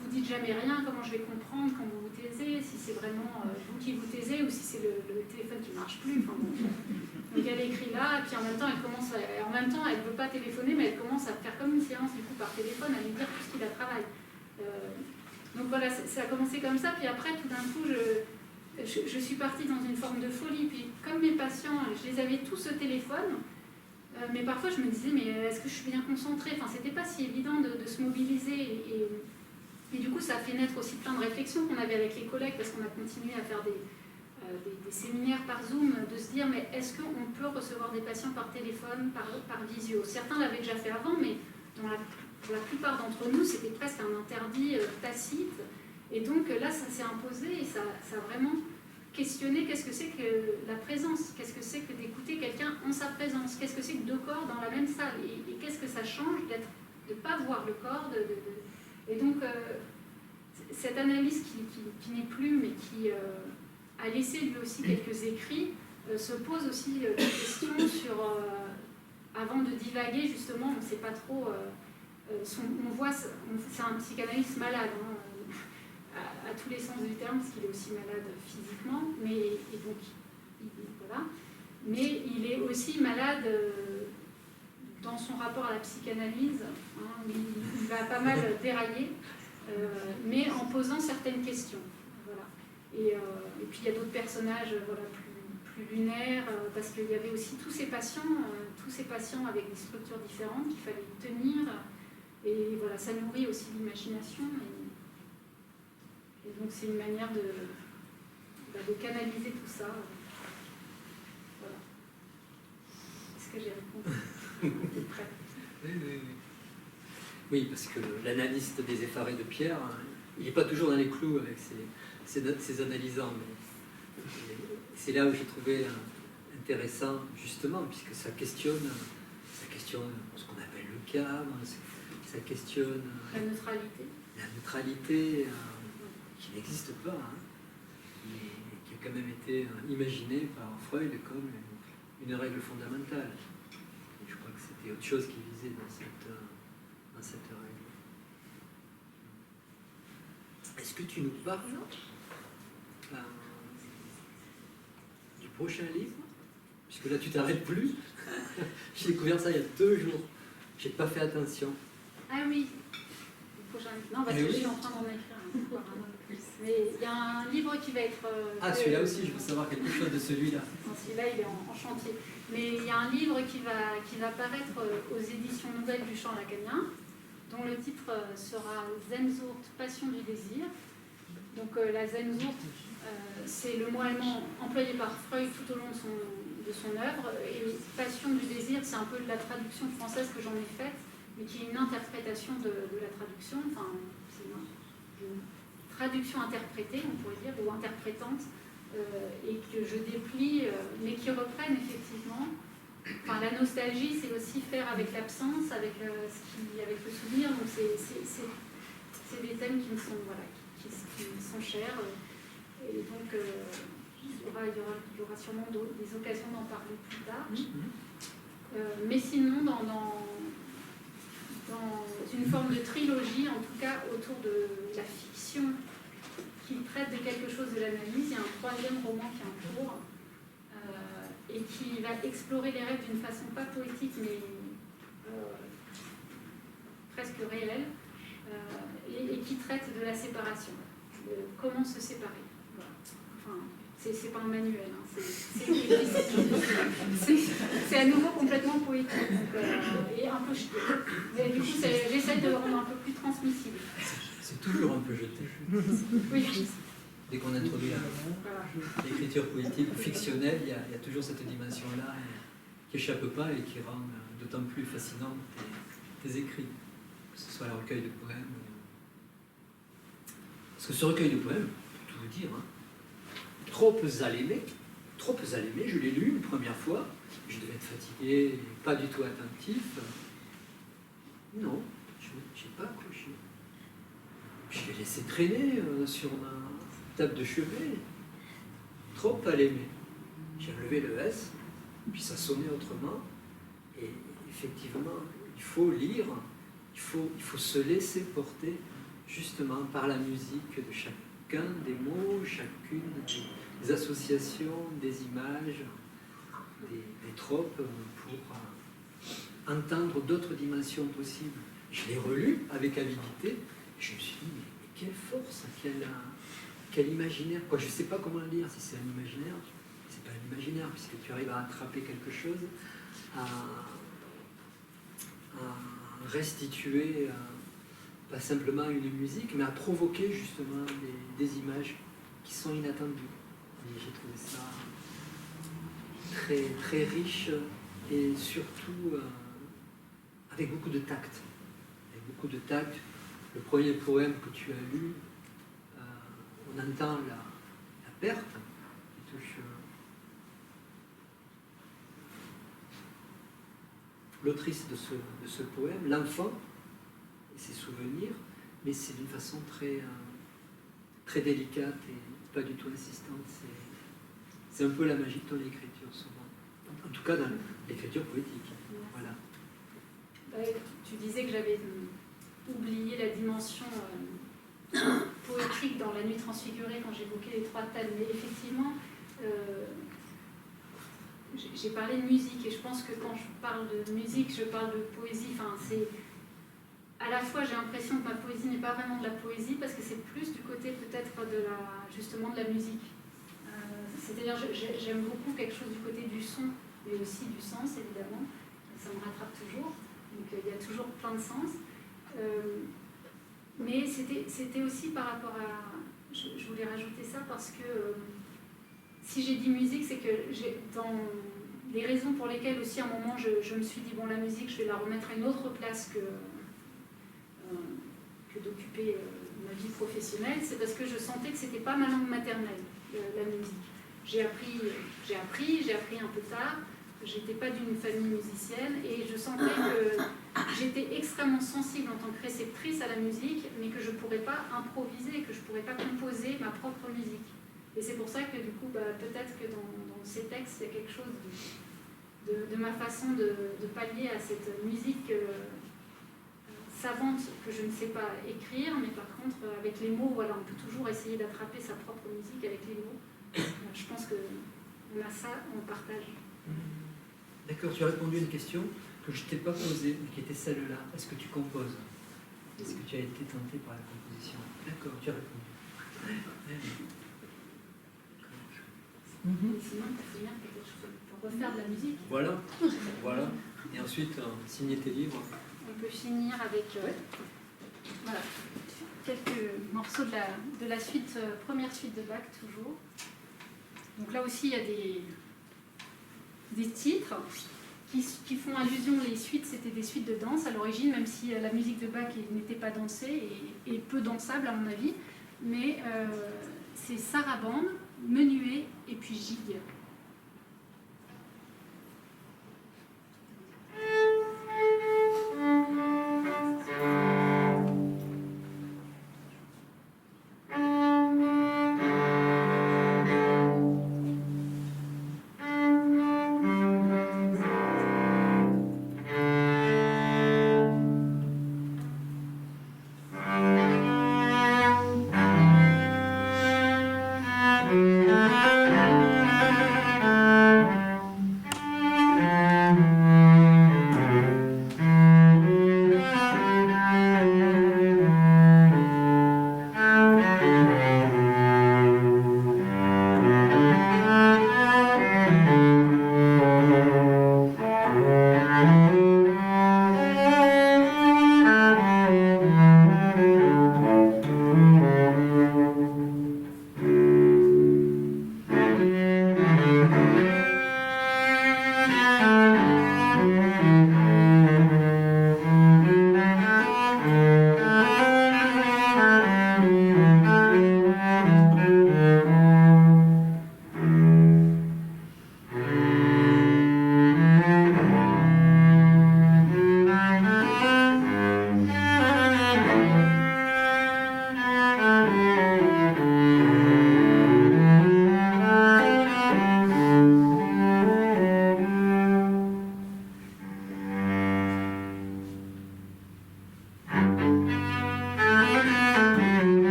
Vous dites jamais rien, comment je vais comprendre quand vous vous taisez, si c'est vraiment vous qui vous taisez ou si c'est le téléphone qui ne marche plus. Enfin, bon. Donc elle écrit là, et puis en même temps, elle ne veut pas téléphoner, mais elle commence à faire comme une séance du coup par téléphone, à lui dire tout ce qui la travaille. Donc voilà, ça a commencé comme ça, puis après, tout d'un coup, je suis partie dans une forme de folie. Puis comme mes patients, je les avais tous au téléphone, mais parfois je me disais, mais est-ce que je suis bien concentrée? Enfin, c'était pas si évident de se mobiliser. Et du coup, ça a fait naître aussi plein de réflexions qu'on avait avec les collègues, parce qu'on a continué à faire des séminaires par Zoom, de se dire, mais est-ce qu'on peut recevoir des patients par téléphone, par visio? Certains l'avaient déjà fait avant, mais pour la plupart d'entre nous, c'était presque un interdit tacite. Et donc là, ça s'est imposé et ça a vraiment questionné qu'est-ce que c'est que la présence, qu'est-ce que c'est que d'écouter quelqu'un en sa présence, qu'est-ce que c'est que deux corps dans la même salle, et qu'est-ce que ça change de ne pas voir le corps. Et donc, cette analyse qui n'est plus, mais qui a laissé lui aussi quelques écrits, se pose aussi des questions sur, avant de divaguer, justement, on ne sait pas trop, on voit, c'est un psychanalyste malade, hein, à tous les sens du terme, parce qu'il est aussi malade physiquement, mais il est aussi malade dans son rapport à la psychanalyse, hein, il va pas mal dérailler, mais en posant certaines questions. Voilà. Et puis il y a d'autres personnages plus lunaires, parce qu'il y avait aussi tous ces patients avec des structures différentes qu'il fallait tenir, et voilà, ça nourrit aussi l'imagination. Et donc c'est une manière de canaliser tout ça. Voilà. Est-ce que j'ai répondu? Prêt. Oui, parce que l'analyste des effarés de Pierre, il n'est pas toujours dans les clous avec ses analysants. Mais c'est là où j'ai trouvé intéressant, justement, puisque ça questionne ce qu'on appelle le cadre, ça questionne la neutralité. La neutralité qui n'existe pas, hein, mais qui a quand même été imaginée par Freud comme une règle fondamentale. Et je crois que c'était autre chose qui visait dans cette règle. Est-ce que tu nous parles du prochain livre? Puisque là tu t'arrêtes plus. J'ai découvert ça il y a 2 jours. J'ai pas fait attention. Ah oui, le prochain livre. Non, parce que je suis en train d'en écrire un. Mais il y a un livre qui va être... celui-là aussi, je veux savoir quelque chose de celui-là. Celui-là, il est en chantier. Mais il y a un livre qui va paraître aux éditions Nouvelles du Champ Lacanien, dont le titre sera Sehnsucht, Passion du désir. Donc la Sehnsucht, c'est le mot allemand employé par Freud tout au long de son œuvre. Et Passion du désir, c'est un peu la traduction française que j'en ai faite, mais qui est une interprétation de la traduction. Enfin, c'est une traduction interprétée, on pourrait dire, ou interprétante, et que je déplie, mais qui reprennent effectivement. Enfin, la nostalgie, c'est aussi faire avec l'absence, avec le souvenir. Donc c'est des thèmes qui me sont, qui sont chers. Et donc il y aura sûrement des occasions d'en parler plus tard. Mais sinon, dans une forme de trilogie, en tout cas autour de la fiction qui traite de quelque chose de l'analyse, il y a un 3e roman qui est en cours et qui va explorer les rêves d'une façon pas poétique mais presque réelle et qui traite de la séparation, de comment se séparer. Voilà. Enfin, c'est pas un manuel, hein. C'est à nouveau complètement poétique et un peu jeté. Mais du coup, j'essaie de le rendre un peu plus transmissible. C'est toujours un peu jeté. Oui. Dès qu'on introduit l'écriture poétique ou fictionnelle, il y a toujours cette dimension-là qui n'échappe pas et qui rend d'autant plus fascinant tes écrits, que ce soit le recueil de poèmes. Parce que ce recueil de poèmes, pour tout vous dire, hein, trop à l'aimer, je l'ai lu une première fois, je devais être fatigué, pas du tout attentif. Non, je n'ai pas accroché. Je l'ai laissé traîner sur ma table de chevet, trop à l'aimer. J'ai relevé le S, puis ça sonnait autrement. Et effectivement, il faut lire, il faut se laisser porter justement par la musique de chacun des mots, chacune des associations, des images, des tropes pour entendre d'autres dimensions possibles. Je l'ai relu avec avidité, et je me suis dit, mais quelle force, quel imaginaire. Quoi, je ne sais pas comment le dire, si c'est un imaginaire, c'est pas un imaginaire, puisque tu arrives à attraper quelque chose, à restituer pas simplement une musique, mais à provoquer justement des images qui sont inattendues. Et j'ai trouvé ça très, très riche et surtout avec beaucoup de tact. Avec beaucoup de tact. Le premier poème que tu as lu, on entend la perte qui touche l'autrice de ce poème, l'enfant et ses souvenirs, mais c'est d'une façon très, très délicate et pas du tout insistante. C'est un peu la magie de ton écriture, souvent. En tout cas, dans l'écriture poétique. Voilà. Tu disais que j'avais oublié la dimension poétique dans La Nuit transfigurée quand j'évoquais les trois thèmes, mais effectivement, j'ai parlé de musique et je pense que quand je parle de musique, je parle de poésie. Enfin, c'est à la fois, j'ai l'impression que ma poésie n'est pas vraiment de la poésie parce que c'est plus du côté peut-être justement de la musique. C'est-à-dire, j'aime beaucoup quelque chose du côté du son, mais aussi du sens, évidemment. Ça me rattrape toujours. Donc, il y a toujours plein de sens. Mais c'était aussi par rapport à... Je voulais rajouter ça parce que si j'ai dit musique, c'est que dans les raisons pour lesquelles aussi à un moment je me suis dit, bon, la musique, je vais la remettre à une autre place que d'occuper ma vie professionnelle, c'est parce que je sentais que c'était pas ma langue maternelle, la musique. J'ai appris un peu tard, j'étais pas d'une famille musicienne et je sentais que j'étais extrêmement sensible en tant que réceptrice à la musique, mais que je pourrais pas improviser, que je pourrais pas composer ma propre musique. Et c'est pour ça que du coup, peut-être que dans ces textes, il y a quelque chose de ma façon de pallier à cette musique savante que je ne sais pas écrire, mais par contre, avec les mots, voilà, on peut toujours essayer d'attraper sa propre musique avec les mots. Je pense qu'on a ça, on partage. D'accord, tu as répondu à une question que je ne t'ai pas posée, mais qui était celle-là. Est-ce que tu composes? Est-ce que tu as été tenté par la composition? D'accord, tu as répondu. Sinon, il faut bien quelque chose pour refaire de la musique. Voilà, voilà. Et ensuite, signer tes livres. On peut finir avec voilà, quelques morceaux de la suite, première suite de Bach, toujours. Donc là aussi, il y a des titres qui font allusion. Les suites, c'était des suites de danse à l'origine, même si la musique de Bach n'était pas dansée et peu dansable à mon avis. Mais c'est sarabande, menuet et puis gigue.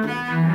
Thank you.